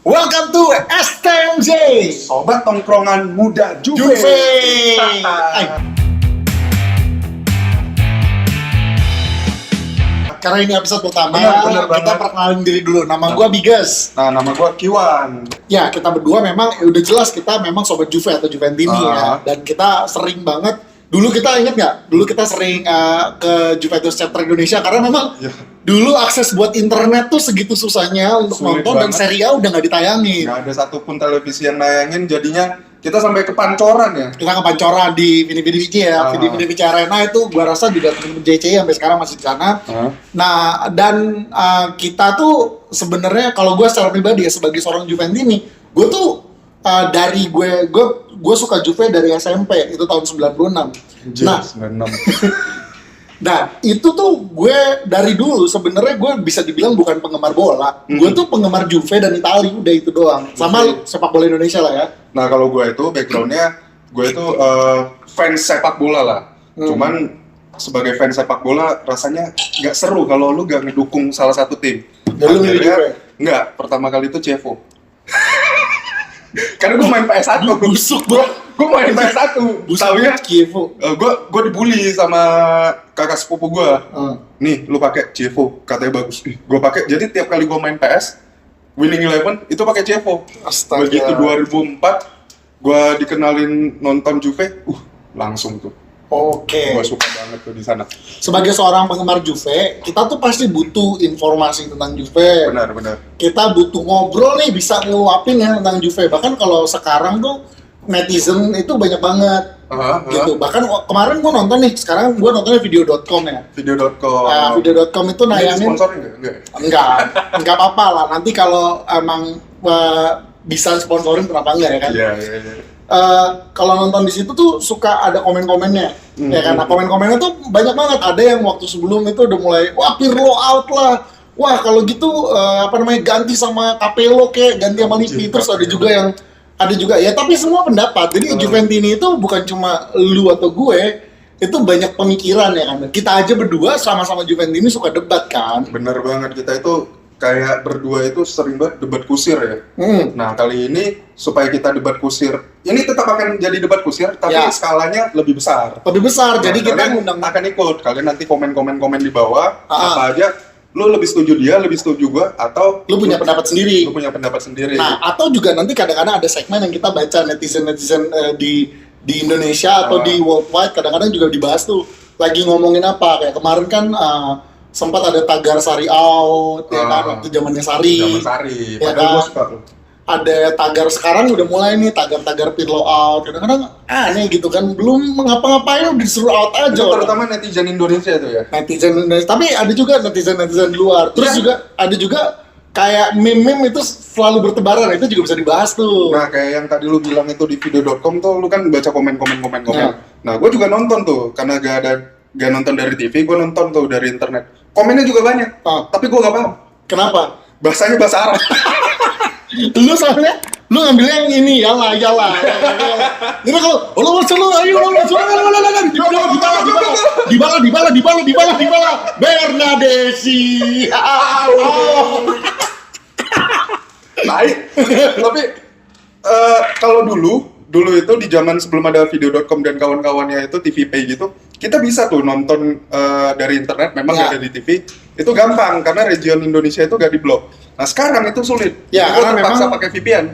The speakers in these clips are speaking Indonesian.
Welcome to STMJ, Sobat tongkrongan muda Juve. Karena ini episode pertama, Bener kita banget. perkenalin diri dulu. Nama gua Bigas. Nah, nama gua Kiwan. Ya, kita berdua memang udah jelas kita memang sobat Juve atau Juventini ya. Dan kita sering banget. Dulu kita inget nggak? Dulu kita sering ke Juventus Chapter Indonesia karena memang Ya. dulu akses buat internet tuh segitu susahnya untuk Sulit nonton dan banget. Serie A udah nggak ditayangin. Nggak ada satupun televisi yang nayangin, jadinya kita sampai ke pancoran ya. Kita ke Pancoran di Vini Vici ya, Vini Vici Arena itu gua rasa juga temen JCI sampai sekarang masih di sana. Nah, dan kita tuh sebenarnya kalau gue secara pribadi ya sebagai seorang Juventini, gue tuh dari gue suka Juve dari SMP, itu tahun 96. Nah, 96. nah itu tuh gue dari dulu sebenarnya gue bisa dibilang bukan penggemar bola. Gue tuh penggemar Juve dan Italia, udah itu doang. Sama sepak bola Indonesia lah ya. Nah, kalau gue itu backgroundnya, gue itu fans sepak bola lah. Cuman sebagai fans sepak bola rasanya nggak seru kalau lu nggak ngedukung salah satu tim. Jadi lu milih Juve? Nggak, pertama kali itu Chievo. Karena gue main PS1. Busuk banget. Gue main PS1. Taunya Chievo. gue dibully sama kakak sepupu gue. Nih, lu pakai Chievo, katanya bagus. Gue pakai. Jadi tiap kali gue main PS, Winning Eleven itu pakai Chievo. Astaga. Begitu 2004, gue dikenalin nonton Juve, langsung tuh. Oke. Gue suka banget tuh di sana. Sebagai seorang penggemar Juve, kita tuh pasti butuh informasi tentang Juve. Benar. Kita butuh ngobrol nih, bisa ngeluapin ya tentang Juve. Bahkan kalau sekarang tuh netizen itu banyak banget. Gitu. Bahkan kemarin gua nonton nih, sekarang gua nontonnya video.com ya. Video.com. Nah, video.com itu Ini nayangin. sponsorin nggak? Enggak apa-apa lah. Nanti kalau emang bisa sponsorin kenapa enggak ya kan? Iya. Kalau nonton di situ tuh suka ada komen-komennya, ya kan? Nah, komen-komennya tuh banyak banget. Ada yang waktu sebelum itu udah mulai, wah Pirlo out lah, wah kalau gitu ganti sama Capello kayak ganti sama Lippi. Terus ada juga ya, tapi semua pendapat. Jadi Juventini itu bukan cuma lu atau gue, itu banyak pemikiran ya kan. Kita aja berdua sama-sama Juventini suka debat kan. Bener banget, kita itu kayak berdua itu sering banget debat kusir ya. Nah, kali ini supaya kita debat kusir, ini tetap akan jadi debat kusir, tapi Ya. skalanya lebih besar. Lebih besar, jadi kita kalian ngundang. akan ikut. Kalian nanti komen di bawah, Ah. apa aja, lu lebih setuju dia, lebih setuju gua, atau Lu punya pendapat sendiri. Lu punya pendapat sendiri. Nah, atau juga nanti kadang-kadang ada segmen yang kita baca netizen di Indonesia atau di worldwide, kadang-kadang juga dibahas tuh lagi ngomongin apa. Kayak kemarin kan sempat ada tagar Sari out, ya kan, waktu zamannya Sari. Zaman Sari, Ya padahal kan? gua suka tuh. Ada tagar sekarang udah mulai nih, tagar-tagar Pirlo out. Kadang-kadang aneh gitu kan, belum ngapa-ngapain udah disuruh out aja. Itu orang. terutama netizen Indonesia tuh ya. Netizen Indonesia, tapi ada juga netizen luar. Terus Iya. juga ada juga kayak meme-meme itu selalu bertebaran, itu juga bisa dibahas tuh. Nah, kayak yang tadi lu bilang itu di video.com tuh, lu kan baca komen. Ya. Nah, gue juga nonton tuh, karena gak nonton dari TV, gue nonton tuh dari internet. Komennya juga banyak, tapi gue gak paham. Kenapa? Bahasanya bahasa Arab. Lu soalnya lu ngambil yang ini, yalah. Jadi kalau lo ayo dibala Bernadesi. Baik. Tapi kalau dulu itu di zaman sebelum ada video.com dan kawan-kawannya itu TV Pay gitu, kita bisa tuh nonton dari internet, memang Ya. nggak ada di TV. Itu gampang karena region Indonesia itu gak diblok. Nah, sekarang itu sulit. Ya, Jadi gua karena terpaksa memang- pakai VPN.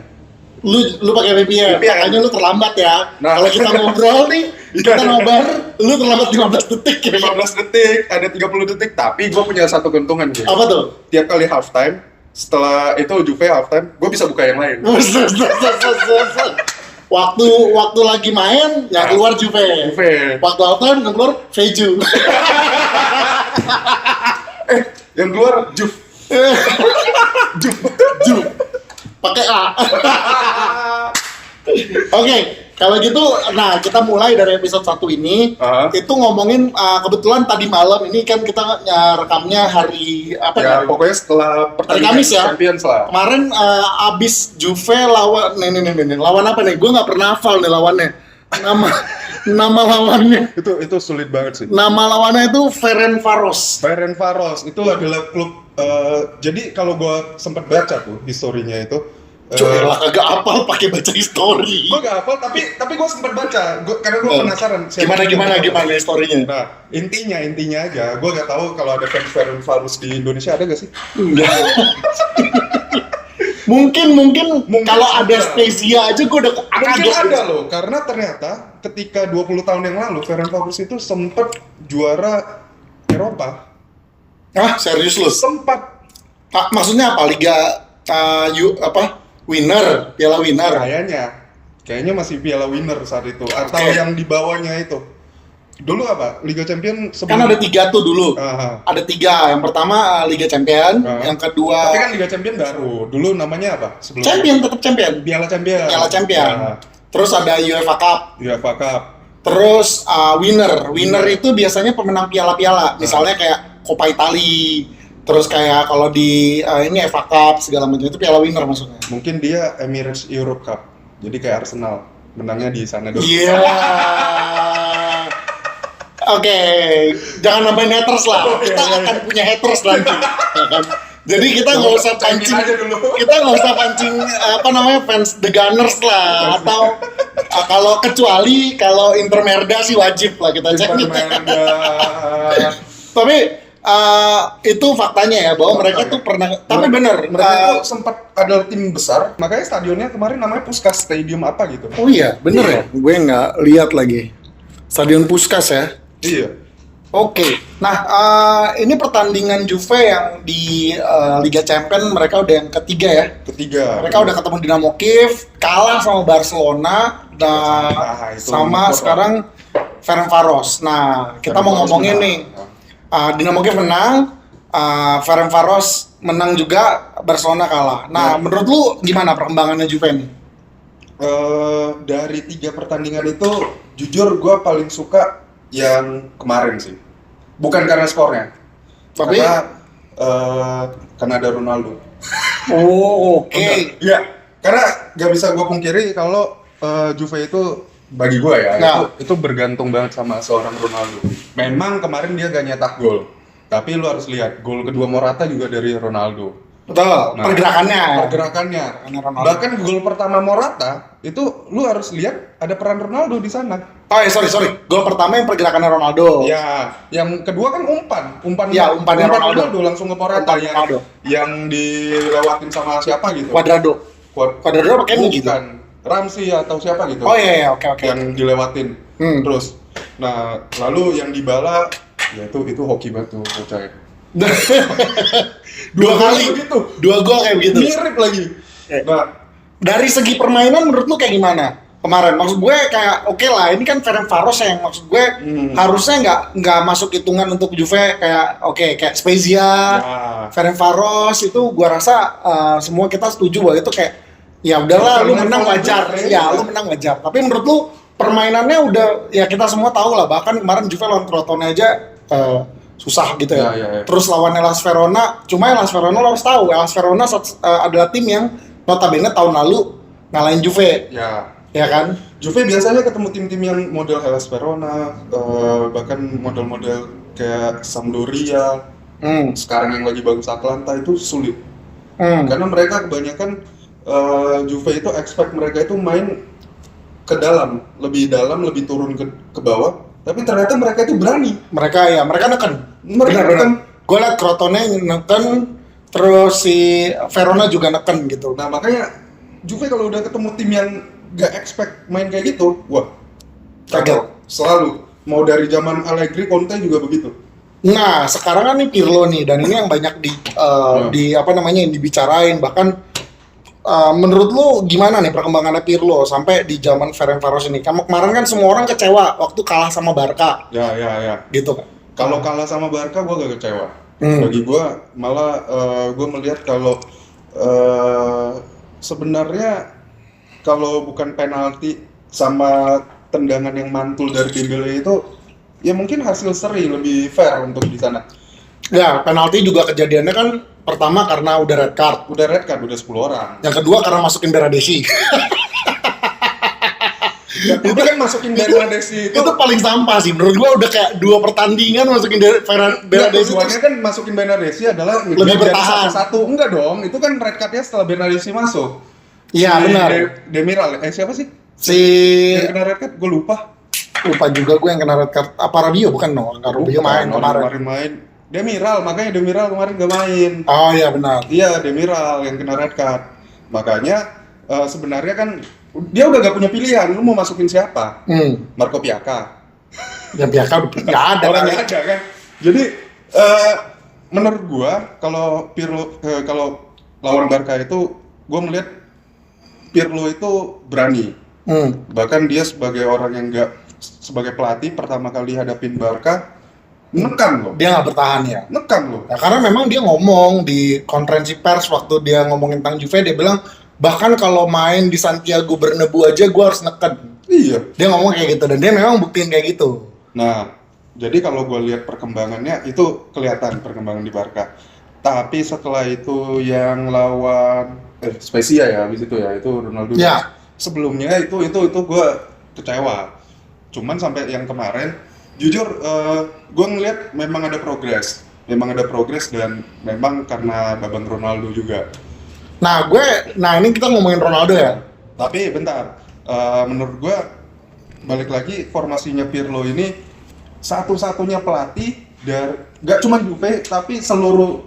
Lu pakai VPN, makanya lu terlambat ya. Nah. Kalau kita ngobrol nih, kita nobar, lu terlambat 15 detik ya. 15 detik, ada 30 detik, tapi gue punya satu keuntungan gitu. Apa tuh? Tiap kali halftime, setelah itu Juve halftime, gue bisa buka yang lain. Waktu lagi main, ya keluar Juve. Juve. Waktu halftime yang keluar Veju. Yang keluar Juve. Ju. Pakai A. Oke, kalau gitu, nah kita mulai dari episode 1 ini. Itu ngomongin kebetulan tadi malam ini kan kita rekamnya hari apa Ya, pokoknya setelah Hari pertandingan Kamis ya. Champions lah. Kemarin abis Juve lawan nih, lawan apa nih? Gue nggak pernah hafal nih lawannya. Nama lawannya. Itu sulit banget sih. Nama lawannya itu Ferencvaros. Ferencvaros itu adalah klub Jadi kalau gue sempat baca tuh historinya itu, Cuy lah kagak apal pakai baca history. gue gak hafal tapi gue sempat baca, karena gue penasaran. Gimana historinya? Nah, intinya aja, gue gak tahu kalau ada fans Ferencvaros di Indonesia, ada gak sih? Enggak. mungkin kalau ada Spezia aja gue udah Mungkin ada loh, karena ternyata ketika 20 tahun yang lalu Ferencvaros itu sempat juara Eropa. Ah, serius lu? Sempat. Maksudnya apa? Liga winner, piala winner. Kayaknya masih piala winner saat itu, atau yang di bawahnya itu. Dulu apa? Liga Champion Kan ada 3 tuh dulu. Ada 3. Yang pertama Liga Champion, yang kedua. Tapi kan Liga Champion baru. Dulu namanya apa? Sebelum Champion, tetap Champion. Piala Champion. Terus ada UEFA Cup. Terus winner itu biasanya pemenang piala-piala. Misalnya kayak Coppa Italia. Terus kayak kalau di ini FA Cup segala macam itu piala winner maksudnya. Mungkin dia Emirates Europe Cup. Jadi kayak Arsenal, menangnya di sana dulu. Iya. Oke, jangan nambahin haters lah. Kita akan punya haters nanti. Ya kan? Jadi kita nggak usah pancing. Kita nggak usah pancing fans The Gunners lah. Atau kecuali kalau Inter Merda sih wajib lah kita cek. Tapi itu faktanya ya bahwa mereka tuh pernah. Tapi benar, mereka tuh sempat ada tim besar. Makanya stadionnya kemarin namanya Puskás Stadium apa gitu. Oh iya, bener ya. Gue nggak lihat lagi. Stadion Puskás ya. Iya. Oke. Nah, ini pertandingan Juve yang di Liga Champions mereka udah yang ketiga ya. Mereka udah ketemu Dinamo Kiev, kalah sama Barcelona dan sama sekarang Ferencvaros. Nah, kita mau ngomongin nih. Dinamo Kiev menang, Ferencvaros menang juga, Barcelona kalah. Nah, menurut lu gimana perkembangannya Juve ini? Dari 3 pertandingan itu, jujur gue paling suka yang kemarin sih. Bukan karena skornya, tapi karena ada Ronaldo. Oh, oke. Iya, karena gak bisa gue pungkiri kalau Juve itu bagi gue ya, itu bergantung banget sama seorang Ronaldo. Memang kemarin dia gak nyetak gol, tapi lu harus lihat gol kedua Morata juga dari Ronaldo. Betul, pergerakannya. Bahkan gol pertama Morata itu lu harus lihat ada peran Ronaldo di sana. Oh ya, sorry. Gol pertama yang pergerakannya Ronaldo. Ya, yang kedua kan umpan Ronaldo langsung ke Morata yang dilewatin sama siapa gitu. Cuadrado pakai gitu. Ramsey atau siapa gitu. Oh iya, oke. Yang dilewatin. Terus, nah lalu yang dibala, ya itu hoki banget tuh bocah. Dua gol kayak begitu. Mirip lagi. Nah, dari segi permainan menurut lu kayak gimana? Kemarin maksud gue kayak oke lah, ini kan Ferencvaros yang maksud gue harusnya nggak masuk hitungan untuk Juve kayak Spezia, Ferencvaros itu gue rasa semua kita setuju bahwa itu kayak ya udahlah lu menang wajar. Lu menang wajar. Tapi menurut lu permainannya udah ya kita semua tahu lah, bahkan kemarin Juve lawan Crotone aja susah gitu ya. Terus lawan Hellas Verona, cuma Hellas Verona lo harus tahu, Hellas Verona adalah tim yang notabene tahun lalu ngalahin Juve. Ya kan? Juve biasanya ketemu tim-tim yang model Hellas Verona, bahkan model-model kayak Sampdoria. Sekarang yang lagi bagus Atalanta itu sulit. Karena mereka kebanyakan Juve itu expect mereka itu main ke dalam, lebih turun ke bawah. Tapi ternyata mereka itu berani. Mereka neken. Benar. Gue liat Crotone neken, terus si Verona juga neken gitu. Nah makanya Juve kalau udah ketemu tim yang gak expect main kayak gitu, wah kaget. Selalu. Mau dari zaman Allegri, Conte juga begitu. Nah sekarang kan nih Pirlo nih, dan ini yang banyak yang dibicarain. Bahkan menurut lu gimana nih perkembangannya Pirlo sampai di zaman Ferencvaros ini? Kemarin kan semua orang kecewa waktu kalah sama Barca. Ya. Gitu kan. Kalau kalah sama Barca gue gak kecewa. Bagi gue malah gue melihat kalau sebenarnya kalau bukan penalti sama tendangan yang mantul dari Dembele itu ya mungkin hasil seri lebih fair untuk di sana. Ya, penalti juga kejadiannya kan pertama karena udah red card, udah 10 orang. Yang kedua karena masukin Beradesi. Itu kan masukin Bernadesi itu paling sampah sih menurut gua, udah kayak 2 pertandingan masukin Bernadesi. Tujuannya kan masukin Bernadesi adalah Lebih biar jadi bertahan. satu-satu. Enggak dong, itu kan red card-nya setelah Bernadesi masuk. Iya, benar. Demiral, siapa sih? Si Yang kena red card, gue lupa. lupa juga gue yang kena red card. Apa Rabio bukan? No, Rabio main kemarin. main. Demiral, makanya Demiral kemarin gak main. Oh iya benar. Iya, Demiral yang kena red card. Makanya sebenarnya kan dia udah gak punya pilihan, lu mau masukin siapa? Marco Piaka. Ya Piaka nggak ada Orang kan. nggak ada kan. Jadi menurut gua kalau Pirlo kalau lawan Barca itu gua melihat Pirlo itu berani. Bahkan dia sebagai orang yang sebagai pelatih pertama kali hadapin Barca nekan loh. Dia nggak bertahan ya. Nekan loh. Nah, karena memang dia ngomong di konferensi pers waktu dia ngomongin tentang Juve, dia bilang bahkan kalau main di Santiago Bernabeu aja gue harus neken. Iya. Dia ngomong kayak gitu dan dia memang buktiin kayak gitu. Nah, jadi kalau gue lihat perkembangannya itu kelihatan perkembangan di Barca. Tapi setelah itu yang lawan Spezia ya, habis itu ya, itu Ronaldo. Ya. Sebelumnya itu gue kecewa. Cuman sampai yang kemarin, jujur gue ngeliat memang ada progres. Dan memang karena babang Ronaldo juga. Nah ini kita ngomongin Ronaldo ya. Tapi bentar, menurut gue balik lagi formasinya Pirlo ini satu-satunya pelatih dari gak cuma Juve tapi seluruh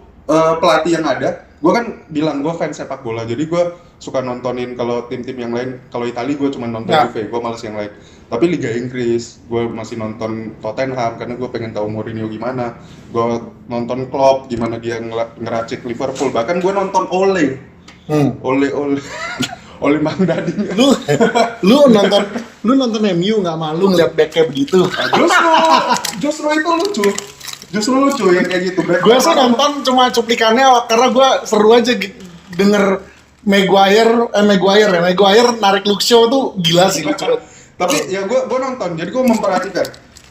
pelatih yang ada. Gue kan bilang gue fans sepak bola, jadi gue suka nontonin kalau tim-tim yang lain. Kalau Italia gue cuma nonton Juve, gue males yang lain. Tapi Liga Inggris gue masih nonton Tottenham karena gue pengen tahu Mourinho gimana. Gue nonton Klopp gimana dia ngeracik Liverpool. Bahkan gue nonton Ole Mang Dading. Lu nonton MU nggak malu ngeliat backnya begitu? Justru itu lucu yang kayak gitu. Gue sih nonton cuma cuplikannya karena gue seru aja denger Maguire narik Luke Shaw tuh gila sih lucu. Tapi ya gue nonton, jadi gue memperhatikan.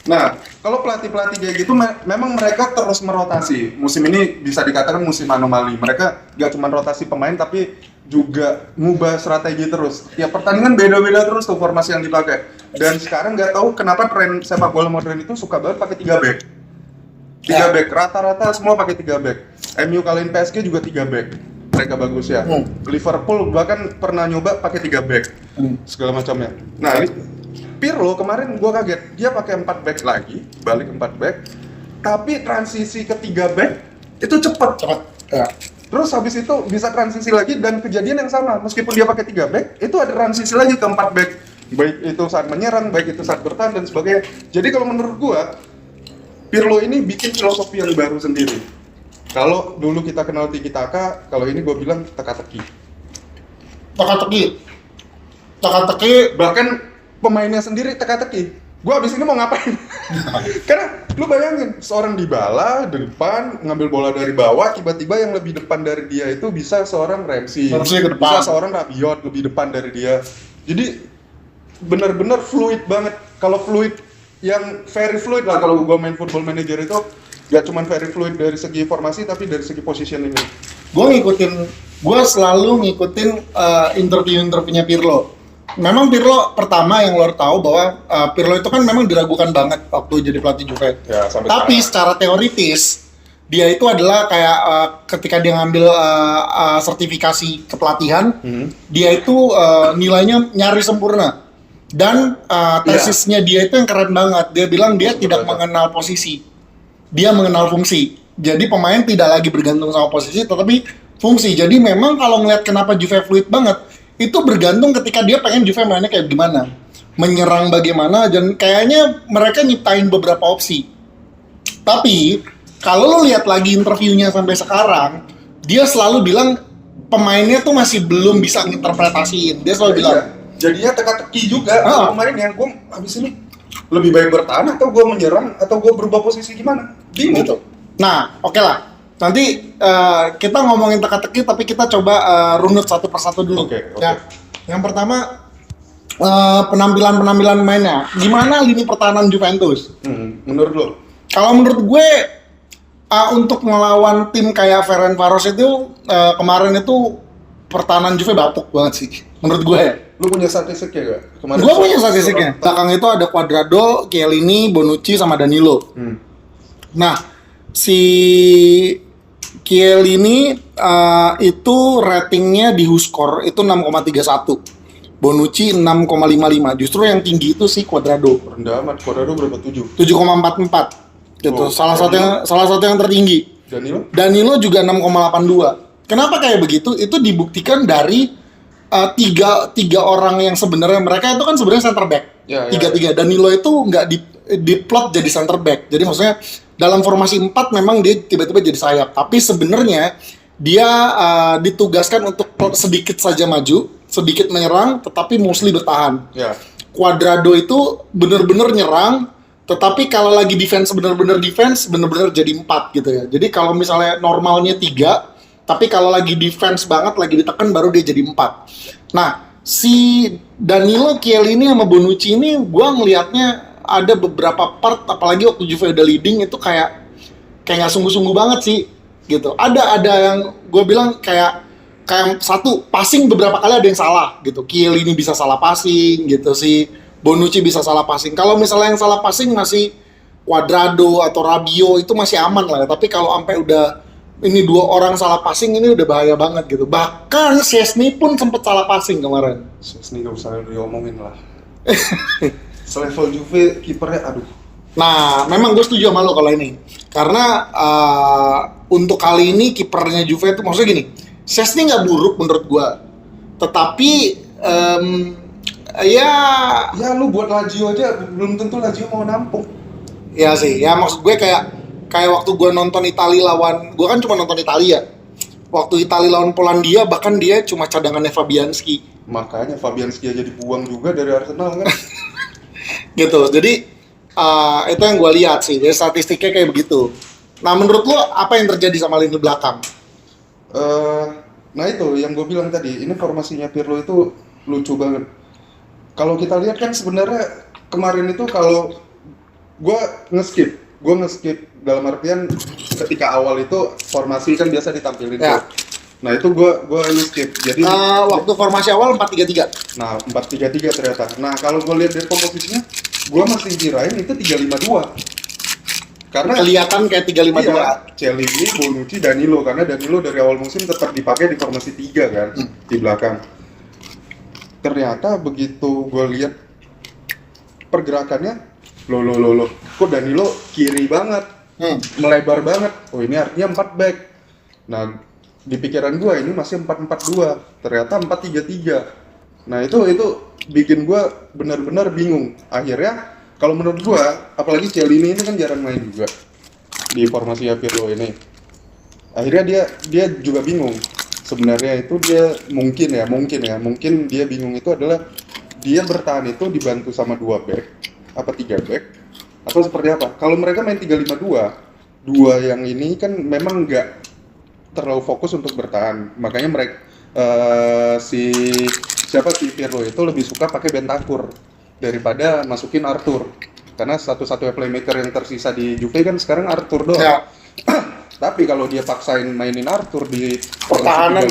Nah, kalau pelatih kayak gitu memang mereka terus merotasi. Musim ini bisa dikatakan musim anomali. Mereka gak cuma rotasi pemain tapi juga ngubah strategi terus. Ya pertandingan beda-beda terus tuh formasi yang dipakai. Dan sekarang gak tahu kenapa tren sepak bola modern itu suka banget pakai 3 back. 3 back, rata-rata semua pakai 3 back. MU kalahin PSG juga 3 back. Mereka bagus ya. Liverpool bahkan pernah nyoba pakai 3 back. Segala macamnya. Nah, ini Pirlo kemarin gue kaget, dia pakai 4 back lagi, balik 4 back, tapi transisi ke 3 back itu cepet. Ya. Terus habis itu bisa transisi lagi dan kejadian yang sama, meskipun dia pakai 3 back, itu ada transisi lagi ke 4 back, baik itu saat menyerang, baik itu saat bertahan dan sebagainya. Jadi kalau menurut gue, Pirlo ini bikin filosofi yang baru sendiri. Kalau dulu kita kenal tiki taka, kalau ini gue bilang teka-teki. Bahkan pemainnya sendiri teka-teki. Gue abis ini mau ngapain? Karena lu bayangin, seorang Dybala di depan ngambil bola dari bawah, tiba-tiba yang lebih depan dari dia itu bisa seorang Ramsey bisa seorang Rabiot lebih depan dari dia. Jadi benar-benar fluid banget. Kalau fluid yang very fluid lah, kalau gue main Football Manager itu gak cuma very fluid dari segi formasi tapi dari segi positioning. Gue selalu ngikutin interviewnya Pirlo. Memang Pirlo pertama yang lo tahu bahwa Pirlo itu kan memang diragukan banget waktu jadi pelatih Juve. Ya, tapi secara teoritis dia itu adalah kayak ketika dia ngambil sertifikasi kepelatihan, dia itu nilainya nyaris sempurna. Dan tesisnya dia itu yang keren banget. Dia bilang dia tidak mengenal posisi, dia mengenal fungsi. Jadi pemain tidak lagi bergantung sama posisi, tetapi fungsi. Jadi memang kalau ngeliat kenapa Juve fluid banget, itu bergantung ketika dia pengen Juve mainnya kayak gimana, menyerang bagaimana, dan kayaknya mereka nyiptain beberapa opsi. Tapi kalau lo lihat lagi interviewnya sampai sekarang, dia selalu bilang pemainnya tuh masih belum bisa nginterpretasiin. Dia selalu bilang jadinya teka-teki juga pemainnya. Gue habis ini lebih baik bertahan atau gue menyerang atau gue berubah posisi gimana? Bingung. Gitu. Nah, oke lah. Nanti kita ngomongin teka-teki, tapi kita coba runut satu persatu dulu. Oke. Ya. Yang pertama penampilan mainnya. Gimana lini pertahanan Juventus? Menurut lo? Kalau menurut gue untuk ngelawan tim kayak Ferencvaros itu kemarin itu pertahanan Juve bapuk banget sih. Menurut gue ya. Lu punya statistiknya gak? Kemarin Gua punya statistiknya. Belakang itu ada Cuadrado, Chiellini, Bonucci sama Danilo. Nah, si Chiellini itu ratingnya di WhoScore itu 6,31. Bonucci 6,55. Justru yang tinggi itu si Cuadrado. Rendah amat, Cuadrado berapa? 7? 7,44. Gitu. Oh, salah satu yang tertinggi. Danilo juga 6,82. Kenapa kayak begitu? Itu dibuktikan dari tiga orang yang sebenarnya mereka itu kan sebenarnya center back. Tiga. Danilo itu nggak di plot jadi center back. Jadi maksudnya dalam formasi 4 memang dia tiba-tiba jadi sayap. Tapi sebenarnya dia ditugaskan untuk sedikit saja maju, sedikit menyerang, tetapi mostly bertahan. Cuadrado itu benar-benar nyerang, tetapi kalau lagi defense benar-benar jadi 4 gitu ya. Jadi kalau misalnya normalnya 3, tapi kalau lagi defense banget, lagi ditekan baru dia jadi 4. Nah, si Danilo, Chiellini sama Bonucci ini gua ngelihatnya ada beberapa part, apalagi waktu Juve udah leading itu kayak nggak sungguh-sungguh banget sih gitu. Ada yang gue bilang kayak satu passing beberapa kali ada yang salah gitu. Chiellini bisa salah passing gitu, si Bonucci bisa salah passing. Kalau misalnya yang salah passing masih Cuadrado atau Rabiot itu masih aman lah ya. Tapi kalau sampai udah ini 2 orang salah passing ini udah bahaya banget gitu. Bahkan Szczęsny pun sempet salah passing kemarin. Szczęsny gak usah diomongin lah. Selevel Juve kipernya aduh. Nah, memang gue setuju sama lo kalau ini. Karena untuk kali ini kipernya Juve itu maksudnya gini, Szczęsny nggak buruk menurut gue. Tetapi ya lu buat Lazio aja belum tentu Lazio mau nampung. Ya sih, ya maksud gue kayak waktu gue nonton Italia lawan, gue kan cuma nonton Italia. Waktu Italia lawan Polandia bahkan dia cuma cadangannya Fabianski. Makanya Fabianski aja dibuang juga dari Arsenal kan. Gitu, jadi itu yang gue lihat sih, jadi statistiknya kayak begitu. Nah, menurut lo apa yang terjadi sama lini belakang? Nah itu yang gue bilang tadi, ini formasinya Pirlo itu lucu banget. Kalau kita lihat kan sebenarnya kemarin itu kalau gue nge-skip dalam artian ketika awal itu formasi kan biasa ditampilin tuh. Nah itu gue nge-skip. Jadi waktu formasi awal 4-3-3. Nah 4-3-3 ternyata. Nah kalau gue lihat dari komposisinya, gue masih kirain itu 3-5-2. Karena kelihatan kayak 3-5-2. Iya, Chiellini, Bonucci, Danilo, karena Danilo dari awal musim tetap dipakai di formasi 3 kan, di belakang. Ternyata begitu gue lihat pergerakannya, loh, kok Danilo kiri banget, melebar banget. Oh ini artinya 4 back. Nah di pikiran gue ini masih 4-4-2, ternyata 4-3-3. Nah itu bikin gue benar-benar bingung. Akhirnya kalau menurut gue, apalagi Chiellini ini kan jarang main juga di formasi Pirlo ini. Akhirnya dia juga bingung. Sebenarnya itu dia mungkin dia bingung itu adalah dia bertahan itu dibantu sama 2 back apa 3 back atau seperti apa. Kalau mereka main 3-5-2, 2 yang ini kan memang nggak terlalu fokus untuk bertahan. Makanya mereka si Pirlo itu lebih suka pakai Bentancur daripada masukin Arthur. Karena satu-satunya playmaker yang tersisa di Juve kan sekarang Arthur doang. Ya. Tapi kalau dia paksain mainin Arthur di pertahanan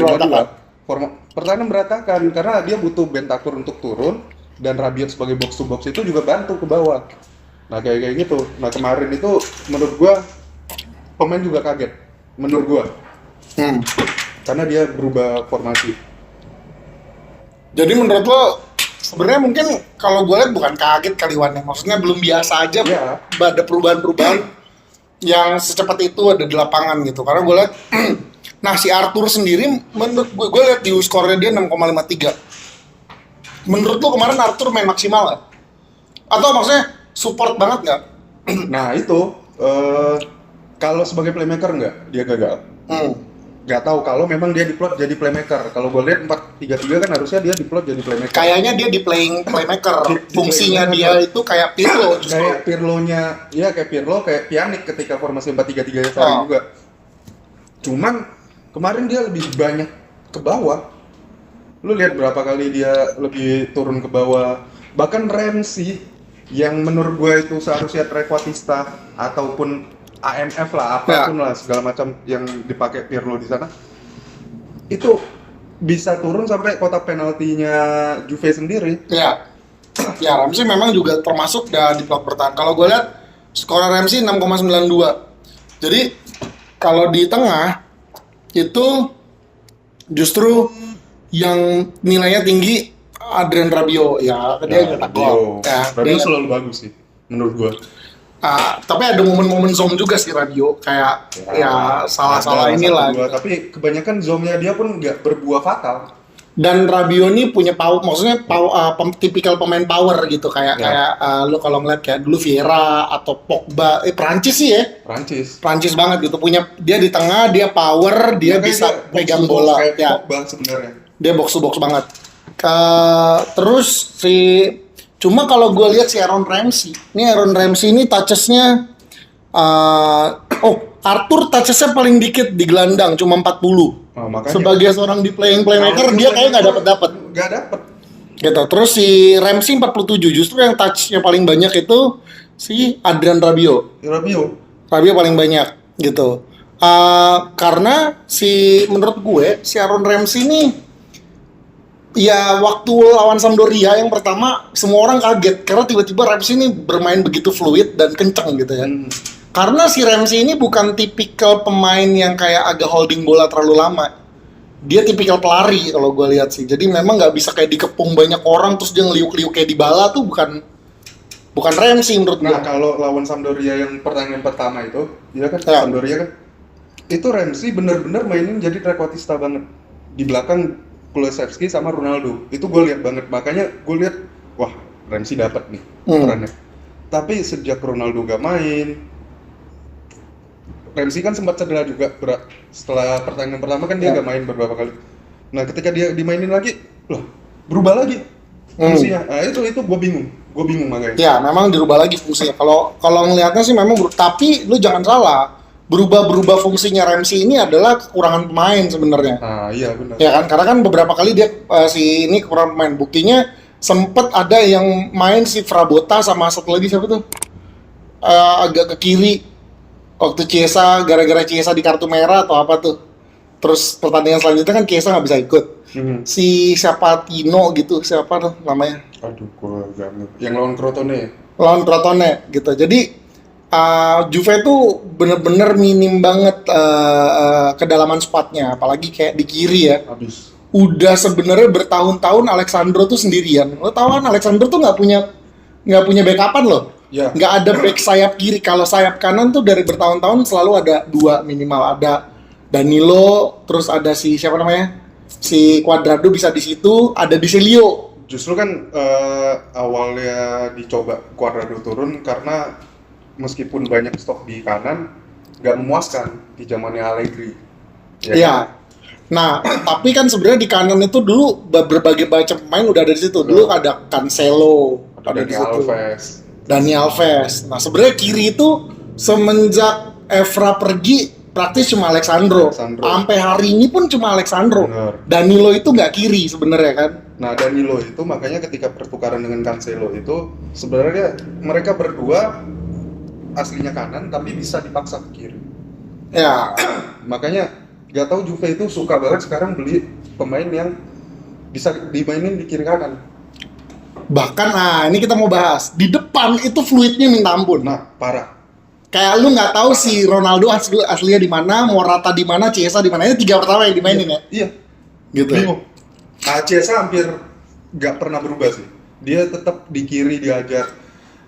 berantakan karena dia butuh Bentancur untuk turun dan Rabiot sebagai box to box itu juga bantu ke bawah. Nah kayak gitu. Nah kemarin itu menurut gua pemain juga kaget menurut gua. Karena dia berubah formasi. Jadi menurut lo sebenarnya mungkin kalau gue lihat bukan kaget kali Wan, maksudnya belum biasa aja ada perubahan-perubahan yang secepat itu ada di lapangan gitu. Karena gue lihat nah si Arthur sendiri menurut gue lihat di skornya dia 6,53. Menurut lo kemarin Arthur main maksimal nggak? Atau maksudnya support banget nggak? Nah itu kalau sebagai playmaker nggak dia gagal. Nggak tahu kalau memang dia diplot jadi playmaker. Kalau gue lihat 4-3-3 kan harusnya dia diplot jadi playmaker. Kayaknya dia di playing playmaker. Fungsinya dia itu kayak Pirlo. Kayak Pirlo-nya, ya kayak Pirlo, kayak Pjanic ketika formasi 4-3-3 sekarang juga. Cuman kemarin dia lebih banyak ke bawah. Lu lihat berapa kali dia lebih turun ke bawah. Bahkan Ramsey yang menurut gue itu seharusnya trequartista ataupun AMF lah, apapun lah segala macam yang dipakai Pirlo di sana. Itu bisa turun sampai kotak penaltinya Juve sendiri. Ya, ya Ramsey memang juga termasuk di blok bertahan. Kalau gue lihat skor Ramsey 6,92. Jadi kalau di tengah itu justru yang nilainya tinggi Adrien Rabiot ya, dia nyetak gol. Ya, Rabiot dia- selalu bagus sih menurut gua. tapi ada momen-momen zom juga sih Rabiot kayak ya salah-salah Ada inilah. satu, dua, Gitu. tapi kebanyakan zomnya dia pun nggak berbuah fatal. Dan Rabiot ini punya maksudnya tipikal pemain power gitu kayak Ya. lu kalau ngeliat kayak dulu Vieira atau Pogba, Prancis sih ya. Prancis banget gitu, punya dia di tengah, dia power, dia Makanya bisa dia pegang box to box bola kayak ya. Pogba sebenarnya. Dia box to box banget. Terus cuma kalau gue lihat si Aaron Ramsey ini touches-nya Arthur touches-nya paling dikit di gelandang cuma 40. Oh, makanya Sebagai seorang di playmaker dia kayak nggak dapet. Nggak dapet. Gitu. Terus si Ramsey 47, justru yang touch-nya paling banyak itu si Adrien Rabiot. Rabiot. Rabiot paling banyak gitu. Karena menurut gue si Aaron Ramsey ini ya waktu lawan Sampdoria yang pertama semua orang kaget karena tiba-tiba Ramsey ini bermain begitu fluid dan kenceng gitu ya. Karena si Ramsey ini bukan tipikal pemain yang kayak agak holding bola terlalu lama. Dia tipikal pelari kalau gue lihat sih. Jadi memang nggak bisa kayak dikepung banyak orang terus dia ngeliuk-liuk kayak Dybala tuh bukan Ramsey menurut gue. Nah, kalau lawan Sampdoria yang pertandingan pertama itu, dia kan Ya. Sampdoria kan, itu Ramsey bener-bener mainin jadi trequartista banget di belakang Kulusevski sama Ronaldo. Itu gue lihat banget, makanya gue lihat, wah Ramsey dapat nih perannya. Tapi sejak Ronaldo gak main, Ramsey kan sempat cedera juga berat. Setelah pertandingan pertama kan dia gak main beberapa kali. Nah ketika dia dimainin lagi, loh berubah lagi fungsinya. Nah itu gue bingung makanya. Ya, memang dirubah lagi fungsinya. Kalau ngelihatnya sih memang tapi lu jangan salah. Berubah fungsinya Ramsey ini adalah kekurangan pemain sebenarnya. Nah iya benar. Ya kan, karena kan beberapa kali dia ini kekurangan pemain. Buktinya sempet ada yang main si Frabotta sama satu lagi siapa tuh? Agak ke kiri. Waktu Chiesa, gara-gara Chiesa di kartu merah atau apa tuh. Terus pertandingan selanjutnya kan Chiesa nggak bisa ikut. Si siapa Tino gitu, siapa tuh namanya? Aduh, gue gak ngerti. Yang lawan Crotone ya? Lawan Crotone gitu. Jadi Juve tuh bener-bener minim banget kedalaman squadnya, apalagi kayak di kiri ya. Habis. Udah sebenarnya bertahun-tahun Alexandro tuh sendirian. Lo tau kan Alexandro tuh nggak punya backupan loh. Ya. Nggak ada back sayap kiri. Kalau sayap kanan tuh dari bertahun-tahun selalu ada dua minimal. Ada Danilo, terus ada si siapa namanya? Si Cuadrado bisa di situ, ada Di Celio. Justru kan awalnya dicoba Cuadrado turun karena meskipun banyak stok di kanan, nggak memuaskan di zamannya Allegri. Iya. Nah, tapi kan sebenarnya di kanan itu dulu berbagai macam pemain udah ada di situ. Dulu ada Cancelo, Ada di Dani situ. Alves. Dani Alves. Nah, sebenarnya kiri itu semenjak Evra pergi praktis cuma Alexandro. Sampai hari ini pun cuma Alexandro. Bener. Danilo itu nggak kiri sebenarnya kan. Nah Danilo itu makanya ketika pertukaran dengan Cancelo itu sebenarnya mereka berdua aslinya kanan tapi bisa dipaksa ke kiri. Ya, Makanya gak tahu Juve itu suka banget sekarang beli pemain yang bisa dimainin di kiri kanan. bahkan ini kita mau bahas. Di depan itu fluidnya minta ampun. Nah parah. Kayak lu nggak tahu si Ronaldo aslinya di mana, Morata di mana, Chiesa di mana. Ini tiga pertama yang dimainin ya. Iya. Gitu. Bingung. Chiesa hampir gak pernah berubah sih. Dia tetap di kiri diajar.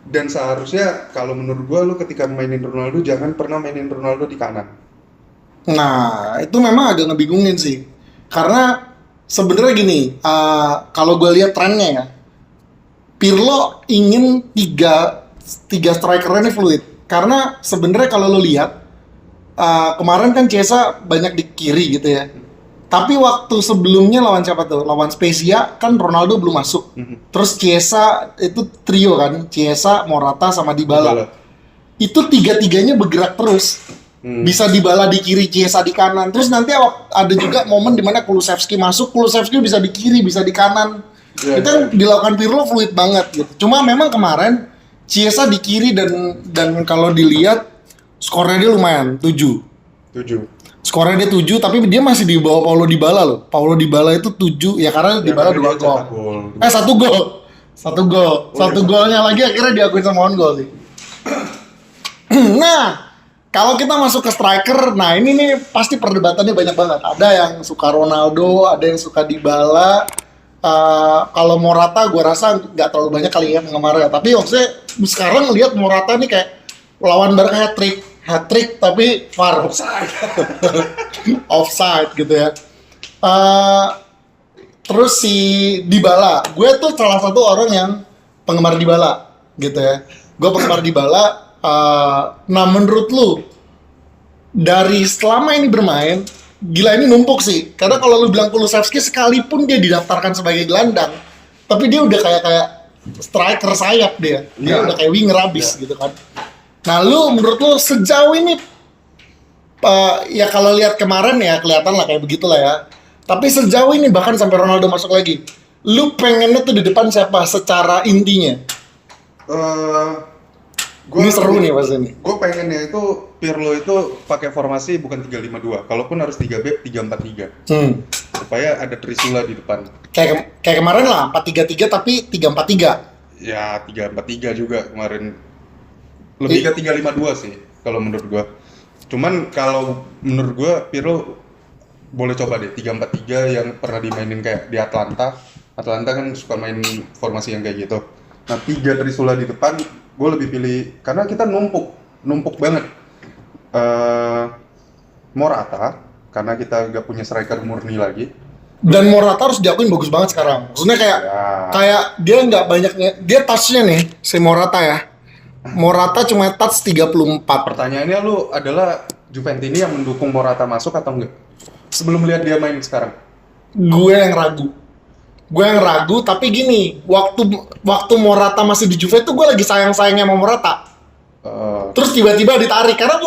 Dan seharusnya kalau menurut gua lu ketika mainin Ronaldo jangan pernah mainin Ronaldo di kanan. Nah, itu memang agak ngebingungin sih. Karena sebenarnya gini, kalau gue lihat trennya ya, Pirlo ingin tiga strikernya ini fluid. Karena sebenarnya kalau lo lihat, kemarin kan Chiesa banyak di kiri gitu ya. Tapi waktu sebelumnya lawan siapa tuh? Lawan Spezia kan Ronaldo belum masuk. Terus Chiesa itu trio kan, Chiesa, Morata sama Dybala. Itu tiga-tiganya bergerak terus. Bisa Dybala di kiri, Chiesa di kanan. Terus nanti ada juga momen dimana Kulusevski masuk, Kulusevski bisa di kiri, bisa di kanan. Itu yang dilakukan Pirlo fluid banget gitu. Cuma memang kemarin Chiesa di kiri dan kalau dilihat skornya dia lumayan 7. Skornya dia 7, tapi dia masih di bawah Paulo Dybala loh. Paulo Dybala itu 7, ya karena Dybala 2 gol. 1 gol. 1 gol. Satu golnya lagi akhirnya diakuin sama on goal sih. Nah, kalau kita masuk ke striker, nah ini nih pasti perdebatannya banyak banget. Ada yang suka Ronaldo, ada yang suka Dybala. Kalau Morata gue rasa nggak terlalu banyak kali ya penggemarnya. Tapi maksudnya sekarang lihat Morata nih kayak lawan Barca hat-trick tapi VAR. Offside gitu ya. Terus si Dybala, gue tuh salah satu orang yang penggemar Dybala gitu ya. Gue penggemar Dybala. Nah menurut lu dari selama ini bermain, gila ini numpuk sih. Karena kalau lu bilang Kulusevski sekalipun dia didaftarkan sebagai gelandang, tapi dia udah kayak striker sayap dia udah kayak winger abis gitu kan. Nah lu menurut lu sejauh ini ya kalau lihat kemarin ya kelihatan lah kayak begitulah ya. Tapi sejauh ini bahkan sampai Ronaldo masuk lagi, lu pengennya tuh di depan siapa secara intinya? Ini seru nih pas ini. Gue pengennya itu Pirlo itu pakai formasi bukan 3-5-2, kalaupun harus 3-back 3-4-3. Supaya ada Trisula di depan. Kayak kemarin lah 4-3-3 tapi 3-4-3. Ya 3-4-3 juga kemarin. Lebih ke 3-5-2 sih kalau menurut gue. Cuman kalau menurut gue Pirlo boleh coba deh 3-4-3 yang pernah dimainin kayak di Atlanta. Atlanta kan suka main formasi yang kayak gitu. Nah 3 Trisula di depan gue lebih pilih karena kita numpuk banget. Morata karena kita gak punya striker murni lagi. Dan Morata harus diakuin bagus banget sekarang. Maksudnya kayak dia nggak banyaknya, dia touch-nya nih si Morata ya. Morata cuma touch 34. Pertanyaannya lu adalah Juventini yang mendukung Morata masuk atau enggak? Sebelum lihat dia main sekarang. Gue yang ragu, tapi gini, waktu Morata masih di Juve tuh gue lagi sayang-sayangnya sama Morata. Terus tiba-tiba ditarik karena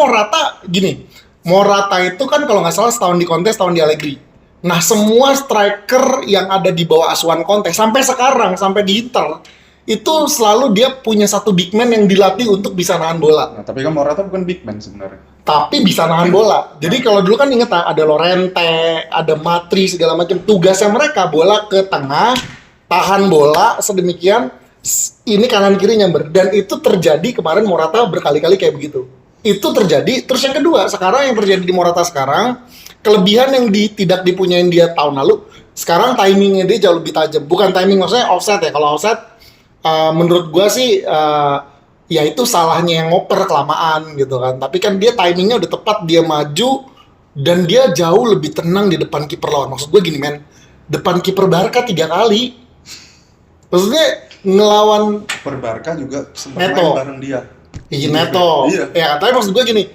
Morata itu kan kalau nggak salah setahun di Conte, setahun di Allegri. Nah semua striker yang ada di bawah asuhan Conte sampai sekarang, sampai di Inter, itu selalu dia punya satu big man yang dilatih untuk bisa nahan bola. Nah, tapi kan Morata bukan big man sebenarnya. Tapi bisa nahan bola. Jadi kalau dulu kan inget ada Llorente, ada Matri segala macam. Tugasnya mereka bola ke tengah, tahan bola sedemikian, ini kanan kiri nyamber. Dan itu terjadi kemarin Morata berkali-kali kayak begitu. Itu terjadi. Terus yang kedua, sekarang yang terjadi di Morata sekarang, kelebihan yang tidak dipunyain dia tahun lalu, sekarang timingnya dia jauh lebih tajam. Bukan timing maksudnya offset ya. Kalau offset, menurut gua sih ya itu salahnya yang ngoper kelamaan gitu kan. Tapi kan dia timingnya udah tepat, dia maju dan dia jauh lebih tenang di depan kiper lawan. Maksud gue gini men, depan kiper Barca 3 kali. Maksudnya ngelawan Per Barca juga sempat main bareng dia. Iya Neto. Iya. Ya tapi maksud gue gini,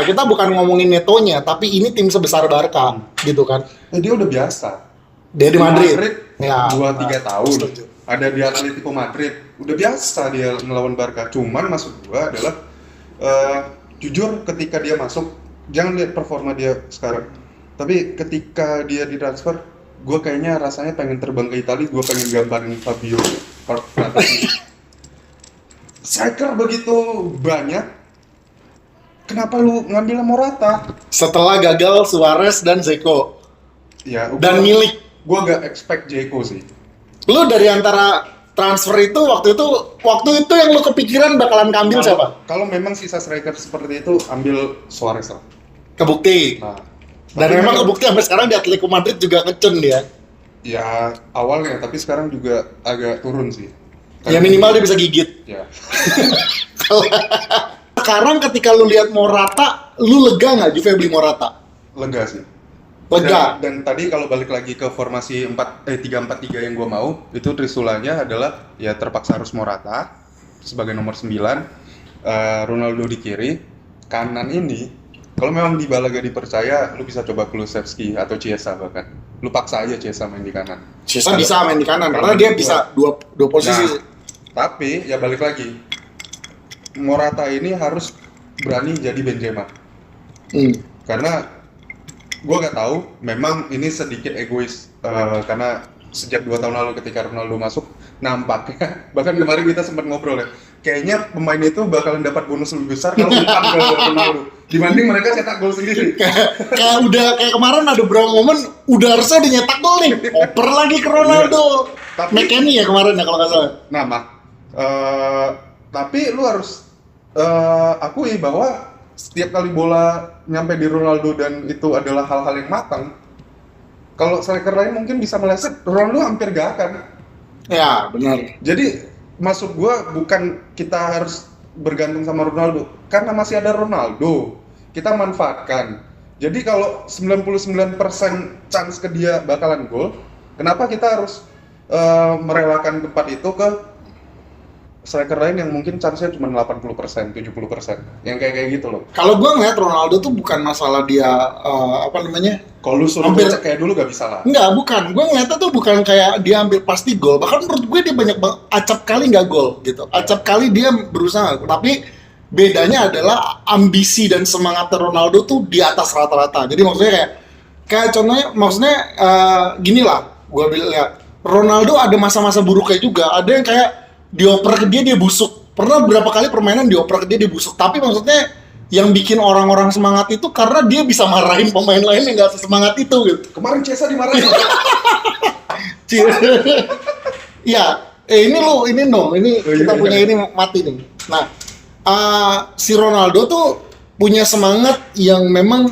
kita bukan ngomongin Netonya, tapi ini tim sebesar Barca gitu kan. Dia udah biasa. Dia di Madrid. Ya, 2-3 tahun. Setuju. Ada di Atletico Madrid, udah biasa dia ngelawan Barca. Cuman maksud gua adalah jujur ketika dia masuk, jangan lihat performa dia sekarang. Tapi ketika dia ditransfer, gua kayaknya rasanya pengen terbang ke Italia, gua pengen gambarin Fabio Fratesi. Striker begitu banyak, kenapa lu ngambil Morata? Setelah gagal Suarez dan Zeko. Ya, dan Milik. Gua gak expect Dzeko sih. Lu dari antara transfer itu waktu itu yang lu kepikiran bakalan ambil siapa? Kalau memang sisa striker seperti itu ambil Suarez lah. Kebukti. Nah, dan memang kebukti sampai sekarang di Atletico Madrid juga ngecun dia. Ya awalnya, tapi sekarang juga agak turun sih. Ya minimal dia bisa gigit. Ya. Sekarang ketika lu lihat Morata, lu lega nggak Juve beli Morata? Lega sih. Lega. Dan tadi kalau balik lagi ke formasi 3-4-3 yang gue mau, itu trisulanya adalah ya terpaksa harus Morata sebagai nomor 9, Ronaldo di kiri, kanan ini kalau memang Dybala gak dipercaya, lu bisa coba Kulusevski atau Chiesa bahkan. Lu paksa aja Chiesa main di kanan. Chiesa bisa main di kanan karena dia bisa dua posisi. Nah, tapi ya balik lagi, Morata ini harus berani jadi Benzema. Karena gue gak tahu, memang ini sedikit egois karena sejak 2 tahun lalu ketika Ronaldo masuk, nampaknya bahkan kemarin kita sempat ngobrol ya, kayaknya pemain itu bakalan dapat bonus lebih besar kalau umpan gol dari Ronaldo dibanding mereka cetak gol sendiri. Kayak kemarin ada beberapa momen udah harusnya dia nyetak gol nih, oper lagi ke Ronaldo. McKennie ya kemarin ya kalau nggak salah. Nah, tapi lu harus akui bahwa setiap kali bola nyampe di Ronaldo dan itu adalah hal-hal yang matang. Kalau striker lain mungkin bisa meleset, Ronaldo hampir gak akan. Ya, benar. Jadi maksud gua bukan kita harus bergantung sama Ronaldo, karena masih ada Ronaldo. Kita manfaatkan. Jadi kalau 99% chance ke dia bakalan gol, kenapa kita harus merelakan tempat itu ke striker lain yang mungkin chance-nya cuma 80%, 70%, yang kayak gitu loh. Kalau gue ngeliat Ronaldo tuh bukan masalah dia Kalau lu suruh hampir kayak dulu gak bisa lah. Enggak, bukan. Gue ngeliatnya tuh bukan kayak dia hampir pasti gol. Bahkan menurut gue dia banyak acap kali nggak gol gitu. Acap kali dia berusaha. Tapi bedanya adalah ambisi dan semangatnya Ronaldo tuh di atas rata-rata. Jadi maksudnya kayak contohnya gini lah. Gue bilang ya, Ronaldo ada masa-masa buruknya juga. Ada yang kayak dioper ke dia busuk. Pernah berapa kali permainan dioper ke dia busuk. Tapi maksudnya yang bikin orang-orang semangat itu karena dia bisa marahin pemain lain yang gak sesemangat itu gitu. Kemarin Cesa dimarahin. Ya, ini kita punya ini mati nih. Nah, si Ronaldo tuh punya semangat yang memang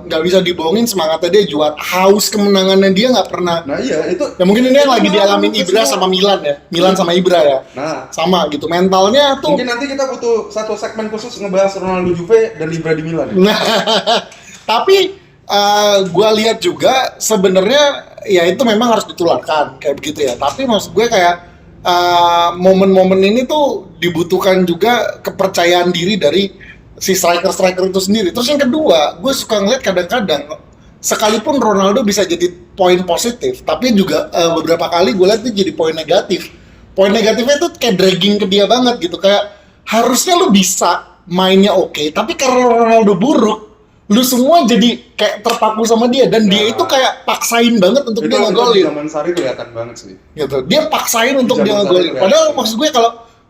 nggak bisa dibohongin, semangatnya dia juara, haus kemenangannya dia nggak pernah. Nah iya itu. Ya mungkin ini yang lagi dialamin Ibra sama Milan ya, Milan sama Ibra ya. Nah, sama gitu, mentalnya tuh. mungkin nanti kita butuh satu segmen khusus ngebahas Ronaldo Juve dan Ibra di Milan. Nah, tapi gue lihat juga sebenarnya ya itu memang harus ditularkan kayak begitu ya. Tapi maksud gue kayak momen-momen ini tuh dibutuhkan juga kepercayaan diri dari si striker-striker itu sendiri. Terus yang kedua, gue suka ngeliat kadang-kadang sekalipun Ronaldo bisa jadi poin positif, tapi juga beberapa kali gue liat dia jadi poin negatif. Poin negatifnya tuh kayak dragging ke dia banget gitu, kayak harusnya lu bisa mainnya oke, tapi karena Ronaldo buruk, lu semua jadi kayak terpaku sama dia dan dia itu kayak paksain banget untuk dia ngegolin. Zaman Sari kelihatan banget sih. Gitu. Dia paksain untuk dia ngegolin. Padahal maksud gue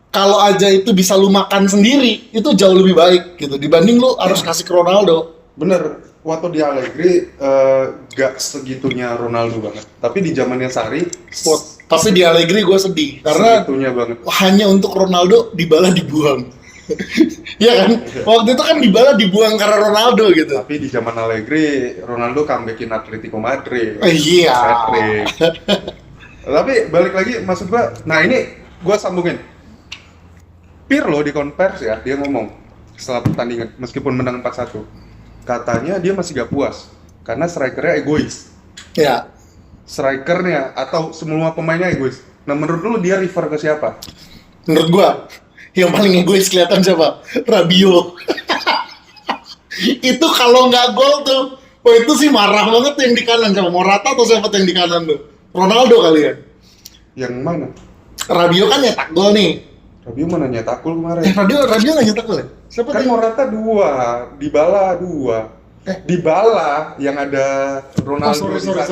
kalau aja itu bisa lu makan sendiri, itu jauh lebih baik gitu dibanding lu harus kasih ke Ronaldo. Bener, waktu di Allegri gak segitunya Ronaldo banget. Tapi di zamannya Sari, tapi di Allegri gue sedih karena segitunya banget. Hanya untuk Ronaldo Dybala dibuang. Iya kan? Waktu itu kan Dybala dibuang karena Ronaldo gitu. Tapi di zaman Allegri, Ronaldo comebackin Atletico Madrid. Iya. Tapi balik lagi, maksud gua, nah ini gua sambungin. Pirlo di konversi ya, dia ngomong setelah pertandingan, meskipun menang 4-1, katanya dia masih gak puas karena strikernya egois. Ya. Strikernya atau semua pemainnya egois. Nah menurut lu dia refer ke siapa? Menurut gua yang paling egois kelihatan siapa? Rabiot. Itu kalau nggak gol tuh, itu sih marah banget yang di kanan. Siapa? Morata atau siapa yang di kanan tuh? Ronaldo kali ya? Yang mana? Rabiot kan nyetak gol nih. Rabiot mana nyetak gol kemarin? Rabiot nggak nyetak gol ya? Siapa Kan Morata 2, Dybala 2. Dybala yang ada Ronaldo di sana.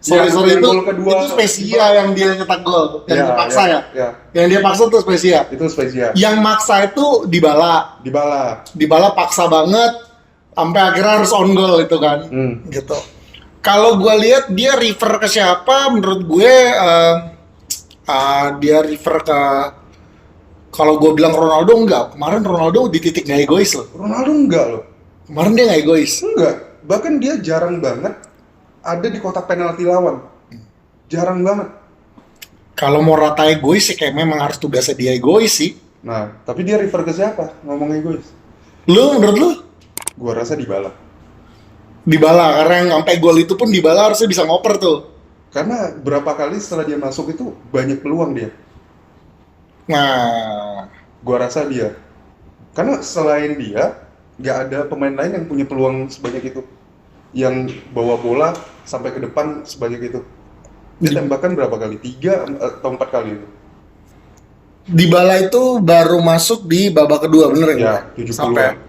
Sorry itu kedua, itu Spezia yang dia nyetak gol, yang dipaksa ya. Yang dia paksa tuh Spezia. Itu Spezia. Yang maksa itu Dybala paksa banget sampai akhirnya harus on goal itu kan. Gitu. Kalau gue lihat dia refer ke siapa, menurut gue dia refer ke, kalau gue bilang Ronaldo enggak. Kemarin Ronaldo di titik nggak egois loh. Ronaldo enggak loh. Kemarin dia nggak egois. Enggak. Bahkan dia jarang banget ada di kotak penalti lawan. Jarang banget. Kalau Morata egois sih kayak memang harus tugasnya dia egois sih. Nah, tapi dia refer ke siapa ngomong egois? Menurut lu? Gua rasa Dybala, karena yang sampai gol itu pun Dybala harusnya bisa ngoper tuh. Karena berapa kali setelah dia masuk itu banyak peluang dia. Nah, Gua rasa dia. Karena selain dia, nggak ada pemain lain yang punya peluang sebanyak itu. Yang bawa bola sampai ke depan sebanyak itu. Dia tembakan berapa kali? 3 atau 4 kali itu. Dybala itu baru masuk di babak kedua, bener Ya, 70. Sampai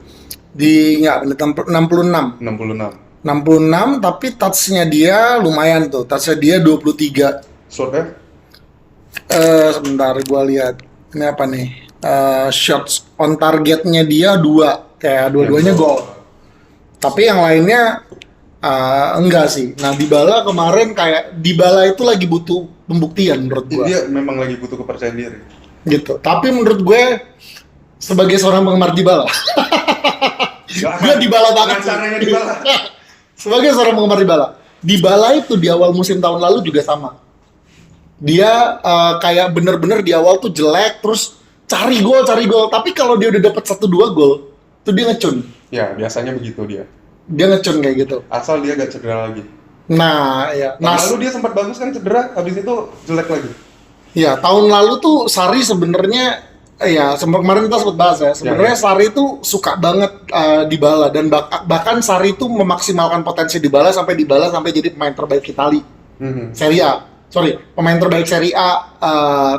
di 66. 66. 66 tapi touch-nya dia lumayan tuh. Touch-nya dia 23. Shotnya? Sebentar gua lihat. Ini apa nih? Shots on targetnya dia 2. Kayak dua-duanya gol. Tapi yang lainnya enggak sih. Nah, Dybala kemarin kayak Dybala itu lagi butuh pembuktian menurut gua. Dia memang lagi butuh kepercayaan diri. Gitu. Tapi menurut gue sebagai seorang penggemar Dybala, gue Dybala banget. Caranya Dybala. Sebagai seorang penggemar Dybala itu di awal musim tahun lalu juga sama. Dia kayak bener-bener di awal tuh jelek, terus cari gol. Tapi kalau dia udah dapat 1-2 gol, tuh dia ngecun. Ya, biasanya begitu dia. Dia ngecun kayak gitu. Asal dia gak cedera lagi. Nah, ya. Lalu dia sempat bagus kan cedera, habis itu jelek lagi. Ya, tahun lalu tuh Sarri sebenarnya kemarin kita sempat bahas ya. Sebenarnya Sarri tuh suka banget Dybala dan bahkan Sarri tuh memaksimalkan potensi Dybala sampai jadi pemain terbaik Itali. Serie A. Sorry, pemain terbaik Serie A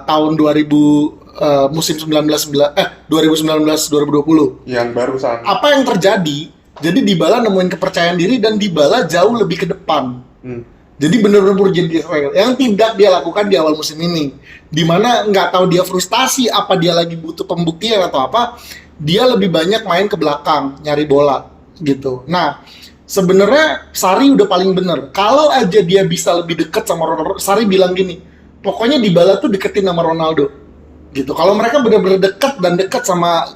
tahun 2000 musim 2019-2020. Yang baru saat. Apa yang terjadi? Jadi Dybala nemuin kepercayaan diri dan Dybala jauh lebih ke depan. Jadi benar-benar jadi yang tidak dia lakukan di awal musim ini, dimana nggak tahu dia frustasi apa dia lagi butuh pembuktian atau apa, dia lebih banyak main ke belakang nyari bola gitu. Nah sebenarnya Sarri udah paling bener. Kalau aja dia bisa lebih dekat sama Ronaldo, Sarri bilang gini, pokoknya Dybala tuh deketin sama Ronaldo gitu. Kalau mereka benar-benar dekat sama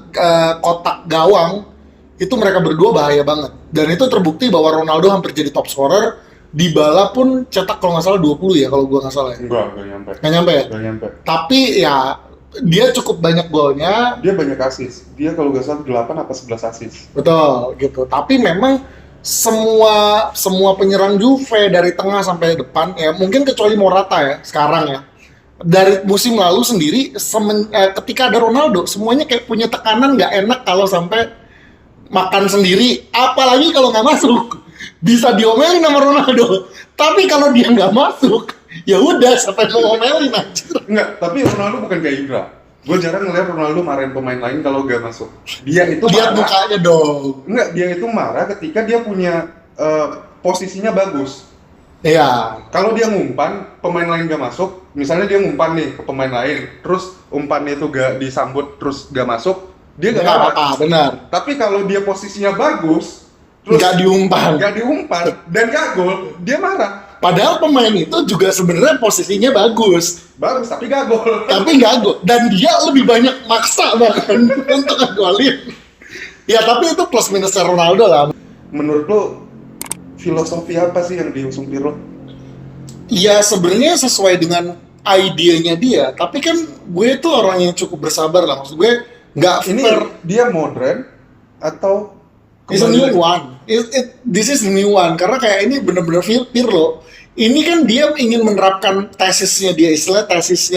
kotak gawang, itu mereka berdua bahaya banget. Dan itu terbukti bahwa Ronaldo hampir jadi top scorer. Dybala pun cetak kalau nggak salah 20 ya, kalau gua nggak salah ya. Nggak nyampe. Nggak nyampe ya? Nggak nyampe. Tapi ya dia cukup banyak golnya. Dia banyak assist. Dia kalau nggak salah 8 apa 11 assist. Betul gitu. Tapi memang semua penyerang Juve dari tengah sampai depan ya, mungkin kecuali Morata ya sekarang ya. Dari musim lalu sendiri ketika ada Ronaldo, semuanya kayak punya tekanan nggak enak kalau sampai makan sendiri, apalagi kalau nggak masuk. Bisa diomelin sama Ronaldo, tapi kalau dia nggak masuk, ya udah sampai mau ngomelin anjir. Enggak, tapi Ronaldo bukan kayak Ibra. Gue jarang ngeliat Ronaldo marahin pemain lain kalau gak masuk. Dia itu Lihat marah. mukanya dong. Enggak, dia itu marah ketika dia punya posisinya bagus. Iya. Kalau dia ngumpan, pemain lain gak masuk, misalnya dia ngumpan nih ke pemain lain, terus umpannya itu gak disambut, terus gak masuk, dia gak marah. Apa-apa, benar. Tapi kalau dia posisinya bagus, terus Nggak diumpan, dan gak gol, dia marah. Padahal pemain itu juga sebenarnya posisinya bagus, Tapi gak gol. tapi nggak gol. Dan dia lebih banyak maksa bahkan untuk ngegolin. Ya tapi itu plus minusnya Ronaldo lah. Menurut lo, filosofi apa sih yang diusung Pirlo? Ya sebenarnya sesuai dengan idenya dia. Tapi kan gue tuh orang yang cukup bersabar lah. Maksud gue nggak Ini fair. dia modern atau It's a new one. This is the new one. Karena kayak ini bener-bener Pirlo. Ini kan dia ingin menerapkan tesisnya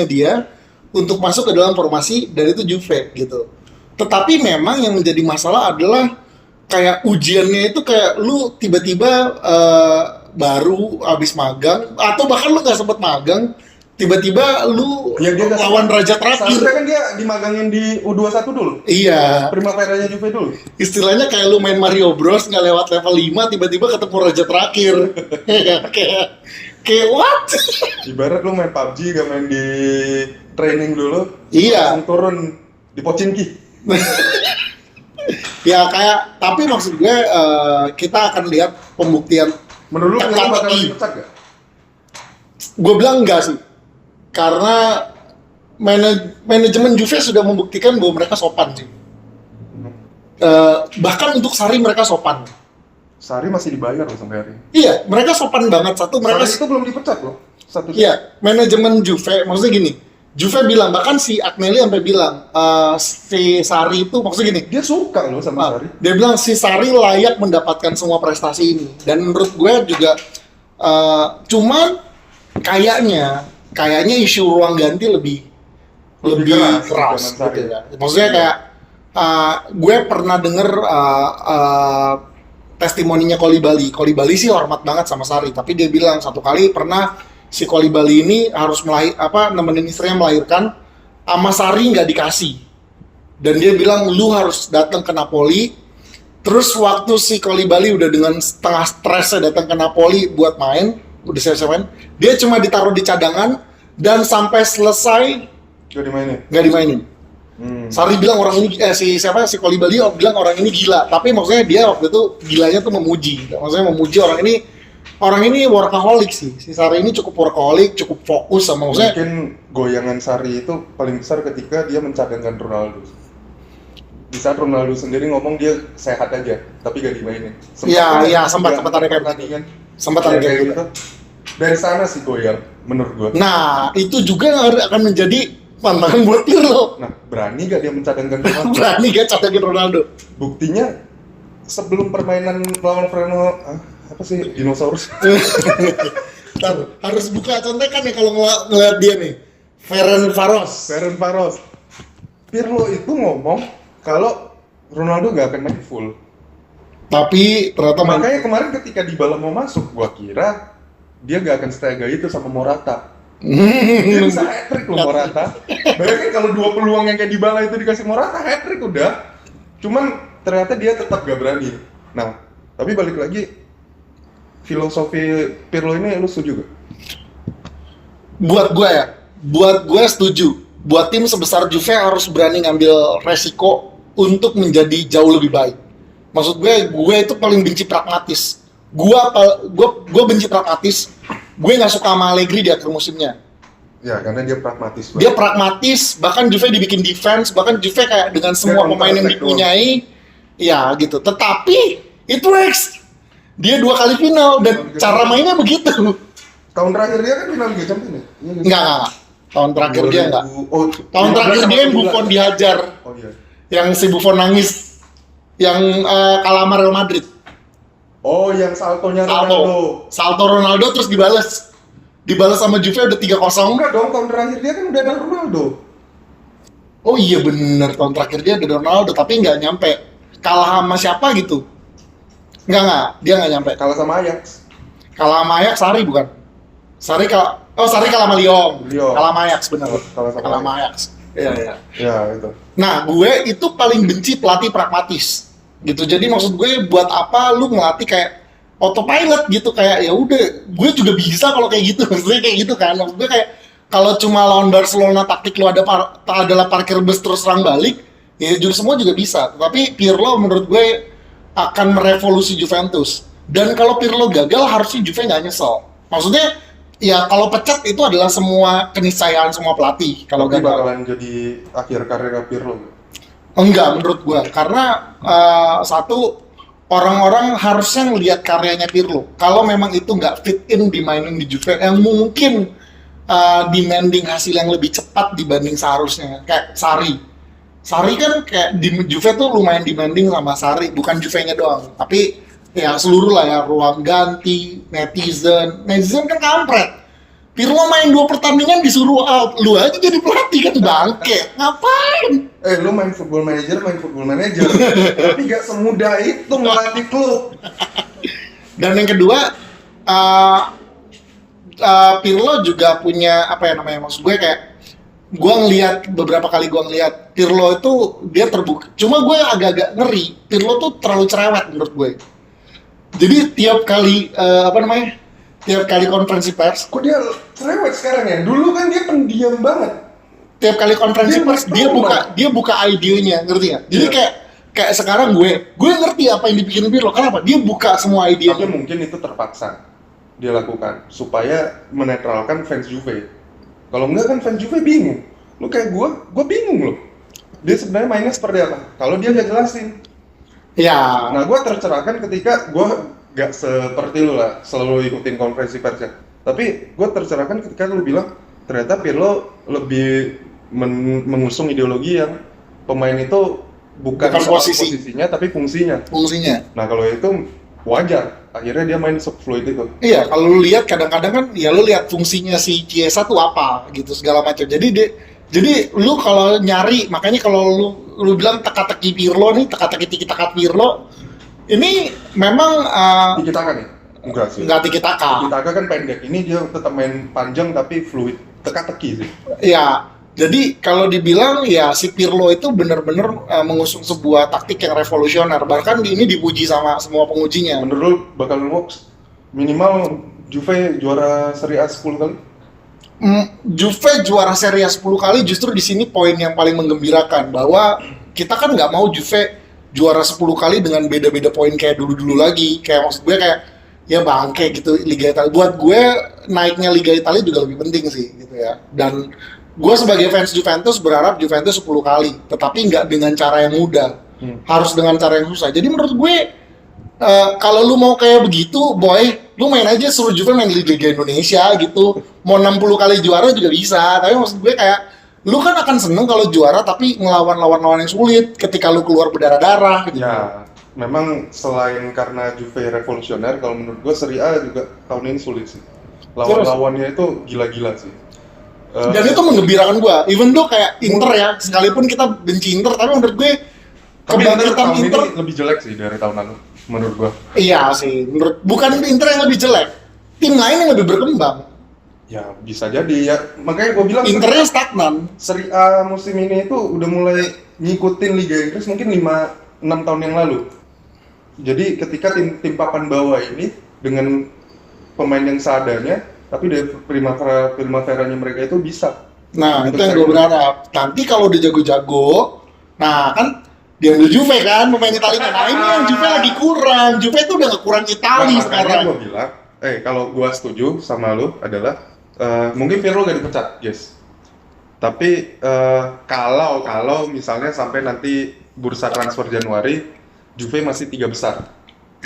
dia untuk masuk ke dalam formasi dari itu Juve gitu. Tetapi memang yang menjadi masalah adalah kayak ujiannya itu kayak lu tiba-tiba baru habis magang atau bahkan lu nggak sempet magang, tiba-tiba lu ya, dia lawan raja terakhir. Seharusnya kan dia dimagangin di U21 dulu. Iya. Primaveranya Juve dulu. Istilahnya kayak lu main Mario Bros nggak lewat level 5 tiba-tiba ketemu raja terakhir. kayak what? Ibarat lu main PUBG gak main di training dulu. Iya. Langsung turun di Pochinki. Ya kayak tapi maksud gue kita akan lihat pembuktian. Menurut lu Teka-teki. bakal dipecat gak? Gue bilang enggak sih. Karena manajemen Juve sudah membuktikan bahwa mereka sopan sih. Bahkan untuk Sarri mereka sopan. Sarri masih dibayar loh sampai hari ini. Iya, mereka sopan banget. Mereka Sarri itu belum dipecat loh. Iya, manajemen Juve maksudnya gini. Juve bilang, bahkan si Agnelli sampai bilang si Sarri itu maksudnya gini. Dia suka loh sama Sarri. Dia bilang si Sarri layak mendapatkan semua prestasi ini. Dan menurut gue juga cuman kayaknya isu ruang ganti lebih keras gitu ya. Maksudnya kayak gue pernah denger testimoninya Koulibaly. Koulibaly sih hormat banget sama Sarri, tapi dia bilang satu kali pernah si Koulibaly ini harus nemenin istrinya melahirkan, sama Sarri nggak dikasih. Dan dia bilang lu harus datang ke Napoli, Terus waktu si Koulibaly udah dengan setengah stresnya datang ke Napoli buat main, udah siap main, dia cuma ditaruh di cadangan dan sampai selesai Gak dimainin. nggak dimainin. Sarri bilang orang ini si Koulibaly bilang orang ini gila, tapi maksudnya dia waktu itu gilanya tuh memuji, maksudnya memuji orang ini workaholic sih. Si Sarri ini cukup workaholic, cukup fokus sama maksudnya. Mungkin goyangan Sarri itu paling besar ketika dia mencadangkan Ronaldo. Di saat Ronaldo sendiri ngomong dia sehat aja, tapi gak dimainin. Iya, sempat ada kayak pertandingan. Sempat ada kayak gitu. Dari sana sih goyang, menurut gua. Nah, itu juga akan menjadi tantangan buat Pirlo. Nah, berani gak dia mencadangkan Ronaldo? Berani gak cadangin Ronaldo? Buktinya sebelum permainan lawan apa sih dinosaurus? Ntar, harus buka contekan nih kalau ngeliat dia nih. Ferencvaros. Pirlo itu ngomong kalau Ronaldo gak akan main full. Tapi ternyata Makanya kemarin ketika Dybala mau masuk, gua kira dia gak akan setega itu sama Morata. Dia bisa hat-trick loh Morata. Bayangin kalau 2 peluang yang kayak Dybala itu dikasih Morata, hat-trick udah. Cuman ternyata dia tetap gak berani. Nah, tapi balik lagi, filosofi Pirlo ini lu setuju gak? Buat gue setuju. Buat tim sebesar Juve harus berani ngambil resiko untuk menjadi jauh lebih baik. Maksud gue itu paling benci pragmatis. Gue benci pragmatis. Gue nggak suka sama Allegri di akhir musimnya. Ya, karena dia pragmatis. Dia pragmatis, bahkan Juve dibikin defense, bahkan Juve kayak dengan semua pemain yang dipunyai, ya gitu. Tetapi it works. Dia 2 kali final dan cara mainnya begitu. Tahun terakhir dia kan final Liga Champions ya? Enggak. Tahun terakhir dia enggak. Tahun 2000 terakhir dia yang Buffon dihajar. Oh iya. Yang si Buffon nangis. Yang kalah sama Real Madrid. Oh, yang saltonya Ronaldo. Salto Ronaldo terus dibales sama Juve udah 3-0. Enggak dong, tahun terakhir dia kan udah ada Ronaldo. Oh iya bener, tahun terakhir dia ada Ronaldo tapi nggak nyampe. Kalah sama siapa gitu? Enggak, dia nggak nyampe. Kalah sama Ajax. Kalah sama Ajax, Sarri bukan? Sarri kalah sama Lyon. Kalah sama Ajax bener. Kalah sama Ajax. Iya. Ya, itu. Nah, gue itu paling benci pelatih pragmatis. Gitu. Jadi maksud gue buat apa lu ngelatih kayak autopilot gitu, kayak ya udah gue juga bisa kalau kayak gitu. Maksudnya kayak gitu kan. Maksud gue kayak kalau cuma lawan Barcelona taktik lu adalah parkir bus terus serang balik, ya juga semua juga bisa. Tapi Pirlo menurut gue akan merevolusi Juventus. Dan kalau Pirlo gagal harusnya Juve nggak nyesel. Maksudnya ya kalau pecat itu adalah semua keniscayaan semua pelatih kalau Tapi gagal. bakalan jadi akhir karir Pirlo. Enggak menurut gua, karena satu, orang-orang harusnya ngelihat karyanya Pirlo. Kalau memang itu nggak fit in dimainin di Juve, yang mungkin demanding hasil yang lebih cepat dibanding seharusnya. Kayak Sarri kan kayak di Juve tuh lumayan demanding sama Sarri, bukan Juve-nya doang, tapi ya seluruh lah ya, ruang ganti, netizen kan kampret. Pirlo main 2 pertandingan disuruh out, lu aja jadi pelatih kan bangke, ngapain? Lu main football manager, tapi gak semudah itu ngelatih klub. Dan yang kedua, Pirlo juga punya apa ya namanya, maksud gue kayak beberapa kali gue ngeliat Pirlo itu dia terbuka. Cuma gue agak-agak ngeri, Pirlo tuh terlalu cerewet menurut gue. Jadi tiap kali tiap kali konferensi pers, Kok dia cerewet sekarang ya? Dulu kan dia pendiam banget. tiap kali konferensi pers dia buka idenya, ngerti nggak? Jadi kayak sekarang gue ngerti apa yang dipikirin Pirlo. Kenapa? Dia buka semua idenya. Tapi mungkin itu terpaksa dia lakukan supaya menetralkan fans Juve. Kalau enggak kan fans Juve bingung. Lu kayak gue bingung loh. Dia sebenarnya mainnya seperti apa? Kalau dia nggak jelasin. Ya. Nah, gue tercerahkan ketika gue gak seperti lu lah, selalu ikutin konferensi persnya. Tapi gue tercerahkan ketika lu bilang ternyata Pirlo lebih mengusung ideologi yang pemain itu bukan posisinya tapi fungsinya. Nah, kalau itu wajar, akhirnya dia main fluid itu. Iya, kalau lu lihat kadang-kadang kan ya lu lihat fungsinya si Chiesa tuh apa gitu segala macam. Jadi lu kalau nyari, makanya kalau lu bilang teka-teki Pirlo nih, teka-teki Pirlo ini memang tiki-taka nih? Enggak sih. Enggak tiki-taka. Tiki-taka kan pendek, ini dia tetap main panjang tapi fluid, teka-teki sih. Iya, Jadi kalau dibilang ya si Pirlo itu benar-benar mengusung sebuah taktik yang revolusioner. Bahkan ini dipuji sama semua pengujinya. Menurut lu bakal works minimal Juve juara Serie A 10 kali? Juve juara Serie A 10 kali justru di sini poin yang paling menggembirakan bahwa kita kan nggak mau Juve juara 10 kali dengan beda-beda poin kayak dulu-dulu lagi. Kayak maksud gue kayak ya bangke gitu Liga Italia. Buat gue naiknya Liga Italia juga lebih penting sih gitu ya. Dan gue sebagai fans Juventus berharap Juventus 10 kali, tetapi nggak dengan cara yang mudah. Harus dengan cara yang susah. Jadi menurut gue kalau lu mau kayak begitu, boy, lu main aja suruh Juve main di Liga Indonesia gitu. Mau 60 kali juara juga bisa. Tapi maksud gue kayak, lu kan akan seneng kalau juara tapi ngelawan lawan-lawan yang sulit ketika lu keluar berdarah-darah gitu. Ya, memang selain karena Juve revolusioner, kalau menurut gue Serie A juga tahun ini sulit sih. Lawan-lawannya itu gila-gila sih. Dan itu menggembirakan gue. Even though kayak Inter ya, sekalipun kita benci Inter, tapi menurut gue Tapi Inter kebangkitan tahun Inter ini lebih jelek sih dari tahun lalu, menurut gua. iya sih, bukan Inter yang lebih jelek, tim lain yang lebih berkembang. Ya bisa jadi ya, makanya gua bilang Internya stagnan. Serie A musim ini itu udah mulai ngikutin Liga Inggris mungkin 5-6 tahun yang lalu. Jadi ketika tim papan bawah ini dengan pemain yang seadanya, tapi dari primaveranya mereka itu bisa. Nah, itu yang gue berharap. Nanti kalau udah jago-jago, nah kan diambil Juve kan, pemain Italia. Nah ini yang Juve lagi kurang. Juve itu udah kurang Italia Nah, sekarang. gue bilang, kalau gue setuju sama lu adalah mungkin Pirlo gak dipecat, yes. Tapi kalau misalnya sampai nanti bursa transfer Januari, Juve masih 3 besar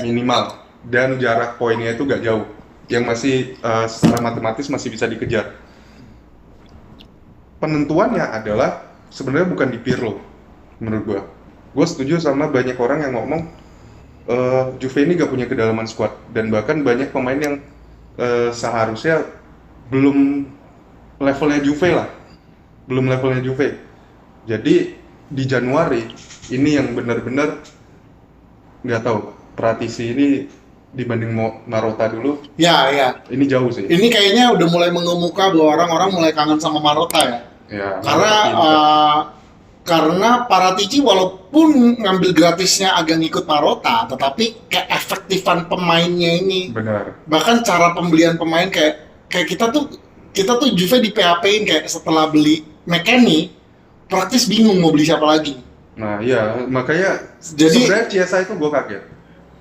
minimal dan jarak poinnya itu gak jauh, yang masih secara matematis masih bisa dikejar. Penentuannya adalah sebenarnya bukan di Pirlo, menurut gue. Gue setuju sama banyak orang yang ngomong Juve ini gak punya kedalaman squad dan bahkan banyak pemain yang seharusnya belum levelnya Juve lah, belum levelnya Juve. Jadi di Januari ini yang benar-benar nggak tahu, Pratisi ini dibanding Marotta dulu, Ya, ini jauh sih. ini kayaknya udah mulai mengemuka bahwa orang-orang mulai kangen sama Marotta ya. Ya, Karena Paratici walaupun ngambil gratisnya agak ngikut Marotta, tetapi keefektifan pemainnya ini, benar. bahkan cara pembelian pemain kayak kita tuh Juve di PHP-in kayak setelah beli McKennie, praktis bingung mau beli siapa lagi. Nah iya, makanya Jadi- sebenarnya Chiesa itu gue kaget.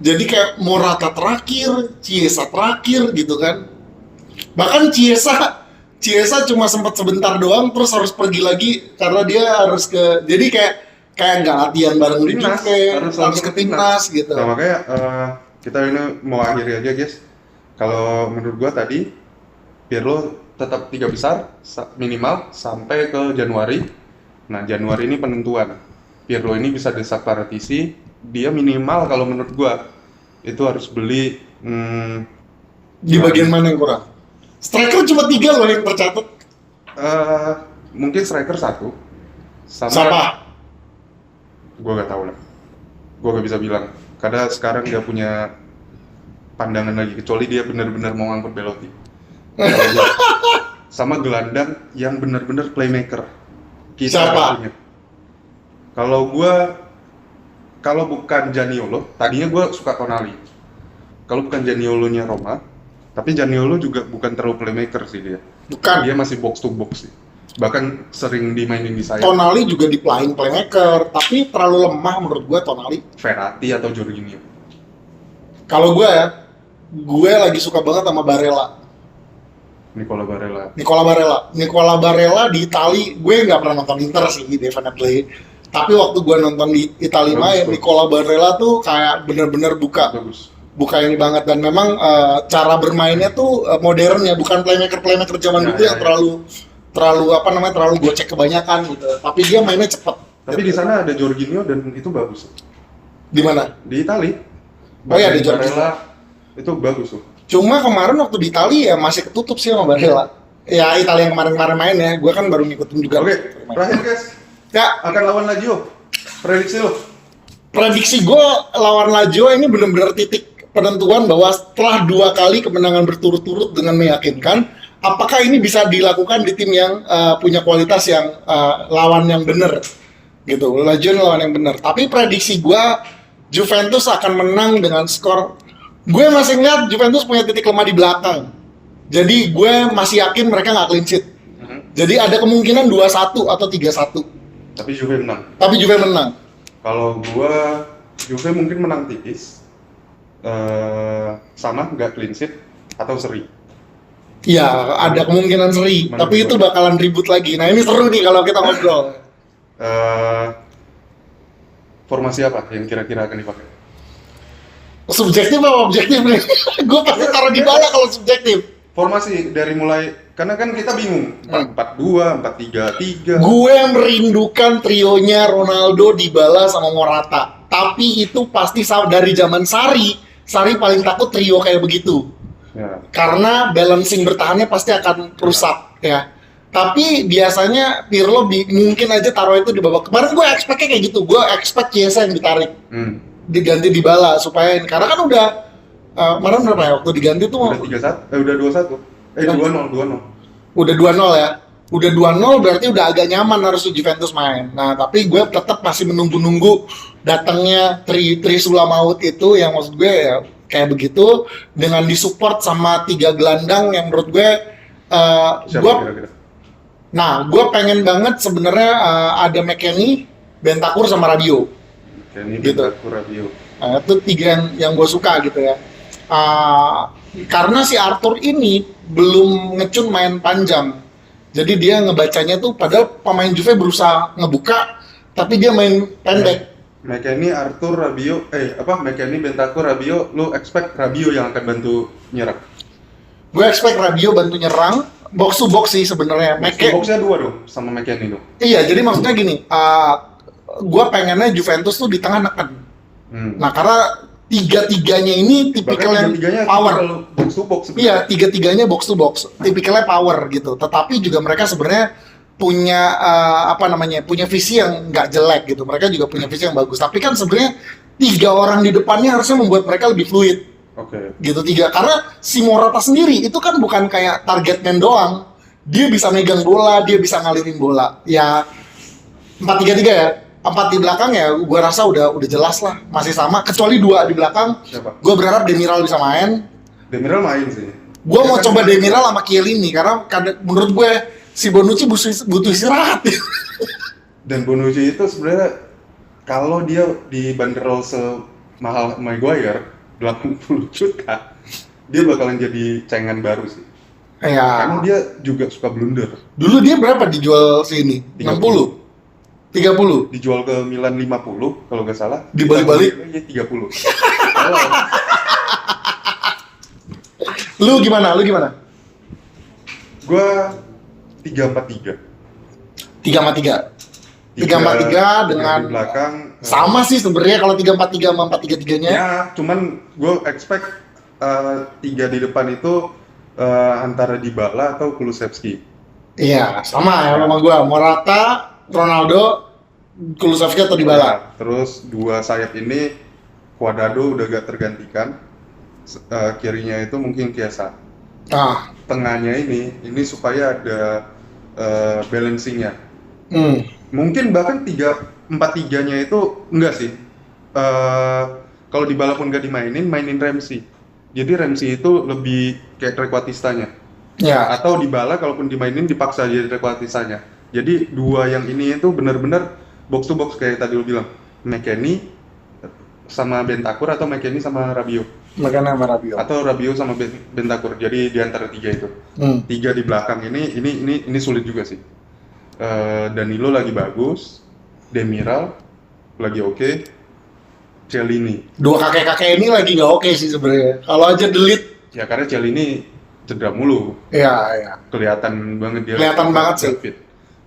Jadi kayak Morata terakhir, Chiesa terakhir gitu kan. Bahkan Chiesa cuma sempat sebentar doang terus harus pergi lagi karena dia harus jadi kayak nggak latihan bareng di Timnas, Juve, harus harus ke timnas gitu. Nah makanya kita ini mau akhiri aja guys. Kalau menurut gua tadi Pirlo tetap 3 besar minimal sampai ke Januari. Nah Januari ini penentuan. Pirlo ini bisa desak Paratici. Dia minimal kalau menurut gua itu harus beli Di bagian mana yang kurang? Striker cuma 3 loh yang tercatat. mungkin striker 1 sama Siapa? gua gak tahu lah. Gua gak bisa bilang karena sekarang dia punya pandangan lagi, kecuali dia benar-benar mau ngangkut Belotti. Sama gelandang yang benar-benar playmaker. Siapa? punya. Kalau bukan Zaniolo, tadinya gue suka Tonali. Kalau bukan Zaniolo-nya Roma, tapi Zaniolo juga bukan terlalu playmaker sih dia. Bukan. Dia masih box to box sih. Bahkan sering dimainin di sayap. Tonali juga di playmaker, tapi terlalu lemah menurut gue Tonali. Verratti atau Jorginho. Kalau gue lagi suka banget sama Barella. Nicola Nicola Barella di Itali, gue nggak pernah nonton Inter sih, definitely. Tapi waktu gue nonton di Itali main, Nicola Barella tuh kayak bener-bener buka ini banget. Dan memang cara bermainnya tuh modern ya, bukan playmaker zaman dulu yang terlalu gocek kebanyakan gitu. Tapi dia mainnya cepet. Tapi di sana ada Jorginho dan itu bagus. Di mana? Di Itali. Oh iya, di Barella itu bagus tuh. Cuma kemarin waktu di Itali ya masih ketutup sih sama Barella. Ya Italia yang kemarin main ya, gue kan baru ngikutin juga. Oke, terakhir guys. Ya, Akan lawan Lazio. Prediksi lo? prediksi gue lawan Lazio ini benar-benar titik penentuan bahwa setelah 2 kali kemenangan berturut-turut dengan meyakinkan, apakah ini bisa dilakukan di tim yang punya kualitas yang lawan yang benar gitu, Lazio lawan yang benar. Tapi prediksi gue Juventus akan menang dengan skor, gue masih ngeliat Juventus punya titik lemah di belakang, jadi gue masih yakin mereka nggak clean sheet. Jadi ada kemungkinan 2-1 atau 3-1. Tapi Juve menang. Kalau gua Juve mungkin menang tipis, sama nggak clean sheet atau seri. Iya, ada kemungkinan seri. Tapi itu bakalan ribut lagi. Nah ini seru nih kalau kita ngobrol. Formasi apa yang kira-kira akan dipakai? Subjektif apa objektif nih? Gue pasti taruh di bala kalau subjektif. Formasi dari mulai, karena kan kita bingung 4-4-2, 4-3-3. Gue merindukan trionya Ronaldo, Dybala sama Morata. Tapi itu pasti dari zaman Sarri paling takut trio kayak begitu. Ya. Karena balancing bertahannya pasti akan rusak ya. Tapi biasanya Pirlo mungkin aja taruh itu di babak kemarin. Gue expect-nya kayak gitu. Gue expect Chiesa yang ditarik, diganti Dybala supaya karena kan udah kemarin berapa ya waktu diganti tuh? Udah 3-1, udah 2-1. 2-0. Udah 2-0 ya. Udah 2-0 berarti udah agak nyaman harus Juventus main. Nah, tapi gue tetap masih menunggu datangnya Trisula Maut itu, yang maksud gue ya kayak begitu, dengan disupport sama 3 gelandang yang menurut gue Kira-kira? Nah, gue pengen banget sebenarnya ada McKennie, Bentancur sama Rabiot. Gitu. Rabiot. Nah, itu 3 yang gue suka gitu ya. Karena si Arthur ini belum ngecun main panjang, jadi dia ngebacanya tuh padahal pemain Juve berusaha ngebuka, tapi dia main pendek. McKennie, Arthur, Rabiot, McKennie, Bentancur, Rabiot, lu expect Rabiot yang akan bantu nyerang? Gue expect Rabiot bantu nyerang, box to box sih sebenarnya. Boxnya 2 dong, sama McKennie dong. Iya, jadi maksudnya gini, gue pengennya Juventus tuh di tengah neken. Nah, karena tiga-tiganya ini tipikal yang power. Box to box. Iya, tiga-tiganya box to box, tipikalnya power gitu. Tetapi juga mereka sebenarnya punya punya visi yang nggak jelek gitu. Mereka juga punya visi yang bagus. Tapi kan sebenarnya 3 orang di depannya harusnya membuat mereka lebih fluid. Oke. Gitu 3. Karena si Morata sendiri itu kan bukan kayak target man doang. Dia bisa megang bola, dia bisa ngalirin bola. Ya 4-3-3 ya. 4 di belakang ya, gue rasa udah jelas lah, masih sama, kecuali 2 di belakang. Siapa? Gue berharap Demiral bisa main. Demiral main sih. Gue mau coba Demiral sama Chiellini karena menurut gue si Bonucci butuh istirahat. Dan Bonucci itu sebenarnya kalau dia dibanderol semahal Maguire 80 juta, dia bakalan jadi cengan baru sih. Ya. Karena dia juga suka blunder. Dulu dia berapa dijual sini? 60? 30? Dijual ke Milan 50 kalau nggak salah. Dibalik-balik? Iya 30. Lu gimana? Gua 3-4-3. 3-4-3 dengan di belakang. Sama sih sebenarnya kalau 3-4-3 sama 4-3-3-nya. Ya, cuman gue expect 3 di depan itu antara Dybala atau Kulusevski. Iya, sama ya sama gue. Morata, Ronaldo, Kulusevski atau Dybala. Ya, terus 2 sayap ini Cuadrado udah gak tergantikan. Kirinya itu mungkin Chiesa. Tengahnya ini supaya ada balancingnya. Mungkin bahkan 4-3-nya itu enggak sih. Kalau Dybala pun gak mainin Ramsey. Jadi Ramsey itu lebih kayak Trequartistanya. Ya. Atau Dybala kalaupun dimainin dipaksa jadi Trequartistanya. Jadi 2 yang ini itu benar-benar box to box kayak tadi lu bilang. McKennie sama Bentancur atau McKennie sama Rabiot. McKennie sama Rabiot. Atau Rabiot sama Bentancur. Jadi di antara 3 itu. 3 di belakang ini sulit juga sih. Danilo lagi bagus, Demiral lagi oke, Chiellini. 2 kakek-kakek ini lagi nggak oke sih sebenarnya. Kalau aja delete. Ya karena Chiellini cedera mulu. Iya. Kelihatan banget dia. Kelihatan banget sih. Fit.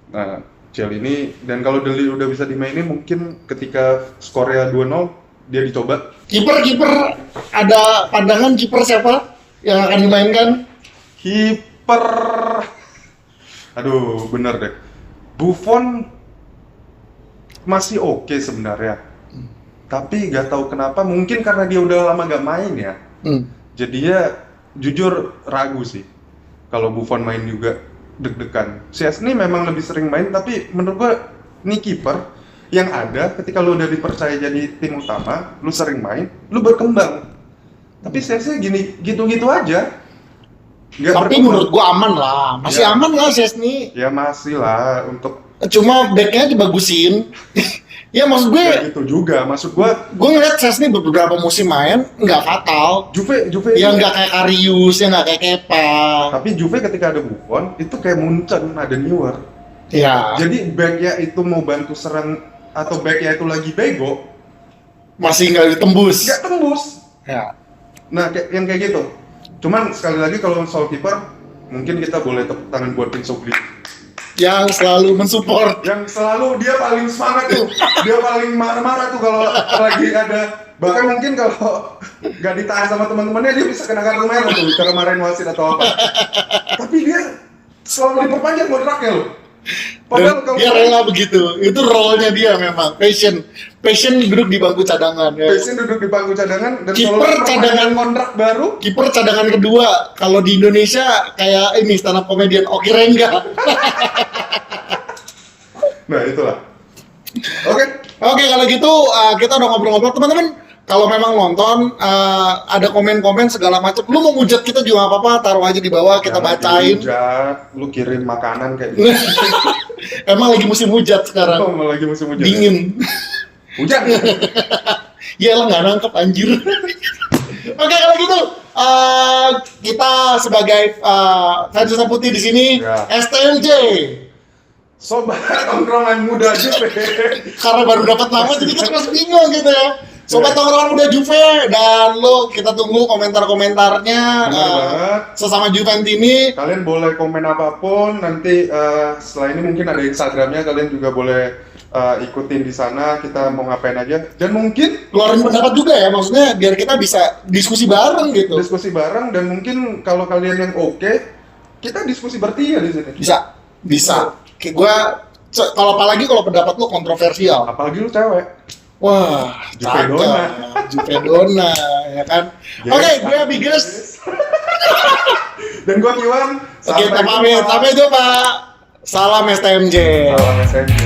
Nah, Chiellini, dan kalau delete udah bisa dimainin mungkin ketika skornya 2-0 dia dicoba. Kiper ada pandangan kiper siapa yang akan dimainkan? Kiper. Aduh, bener deh. Buffon masih oke sebenarnya, tapi nggak tahu kenapa, mungkin karena dia udah lama nggak main ya, jadinya jujur ragu sih. kalau Buffon main juga deg-degan. Szczęsny memang lebih sering main, tapi menurut gua ini kiper yang ada ketika lu udah dipercaya jadi tim utama, lu sering main, lu berkembang. Tapi Szczęsny gini gitu-gitu aja. Nggak Tapi berkembang. menurut gua aman lah, masih Ya. aman lah Szczęsny. Ya masih lah untuk Cuma backnya dibagusin. Ya maksud gue, kayak gitu juga. Maksud gua ngeliat Szczęsny beberapa musim main nggak fatal. Juve Ya ini- nggak kayak Karius, ya nggak kayak Kepa. tapi Juve ketika ada Buffon itu kayak Munchen ada Neuer. Ya Jadi backnya itu mau bantu serang atau backnya itu lagi bego, masih nggak ditembus. nggak tembus. Ya. Nah yang kayak gitu. Cuman sekali lagi kalau soal kiper, mungkin kita boleh tepuk tangan buat Pinsoglio. Yang selalu mensupport. Yang selalu dia paling semangat tuh, dia paling marah-marah tuh kalau lagi ada. Bahkan mungkin kalau nggak ditahan sama teman-temannya dia bisa kena kartu merah tuh, karena marahin wasit atau apa. Tapi dia selalu diperpanjang kontraknya loh. Dan dia rela begitu. Itu role-nya dia memang. Passion duduk di bangku cadangan. Ya. Pesin duduk di bangku cadangan dan Kiper selalu perpanjangan cadangan. kontrak baru. Kiper cadangan kedua. Kalau di Indonesia kayak ini stand up comedian Oki Rengga. Nah itulah. Oke. Oke, kalau gitu kita udah ngobrol-ngobrol. Teman-teman, kalau memang nonton ada komen-komen segala macam, lu mau hujat kita juga nggak apa-apa, taruh aja di bawah, kita Jangan bacain. dihujat, lu kirim makanan kayak gitu. Emang lagi musim hujat sekarang. Oh, malah lagi musim hujan. Dingin. Hujan. Ya lah nggak nangkep anjir. Oke, kalau gitu kita sebagai fans Hitam Putih di sini Ya. STMJ. Sobat tongkrongan muda Juve. Karena baru dapat nama jadi kita masih bingung gitu ya. Sobat tongkrongan muda Juve, dan lo kita tunggu komentar-komentarnya Benar banget. sesama Juventini. Kalian boleh komen apapun, nanti setelah ini mungkin ada Instagramnya, kalian juga boleh ikutin di sana, kita mau ngapain aja. Dan mungkin Keluarin pendapat juga ya, maksudnya biar kita bisa diskusi bareng gitu. diskusi bareng, dan mungkin kalau kalian yang oke, kita diskusi bertiga di sini. Bisa. Kayak gue, kalau apalagi kalau pendapat lo kontroversial. Apalagi lu cewek. Wah, Juve cakep. Donna. Juve Donna, ya kan? Yes. Oke, gue Biges. Dan gua Kiwan. Oke, kita pamit. Sampai jumpa. Salam STMJ. Salam SMJ.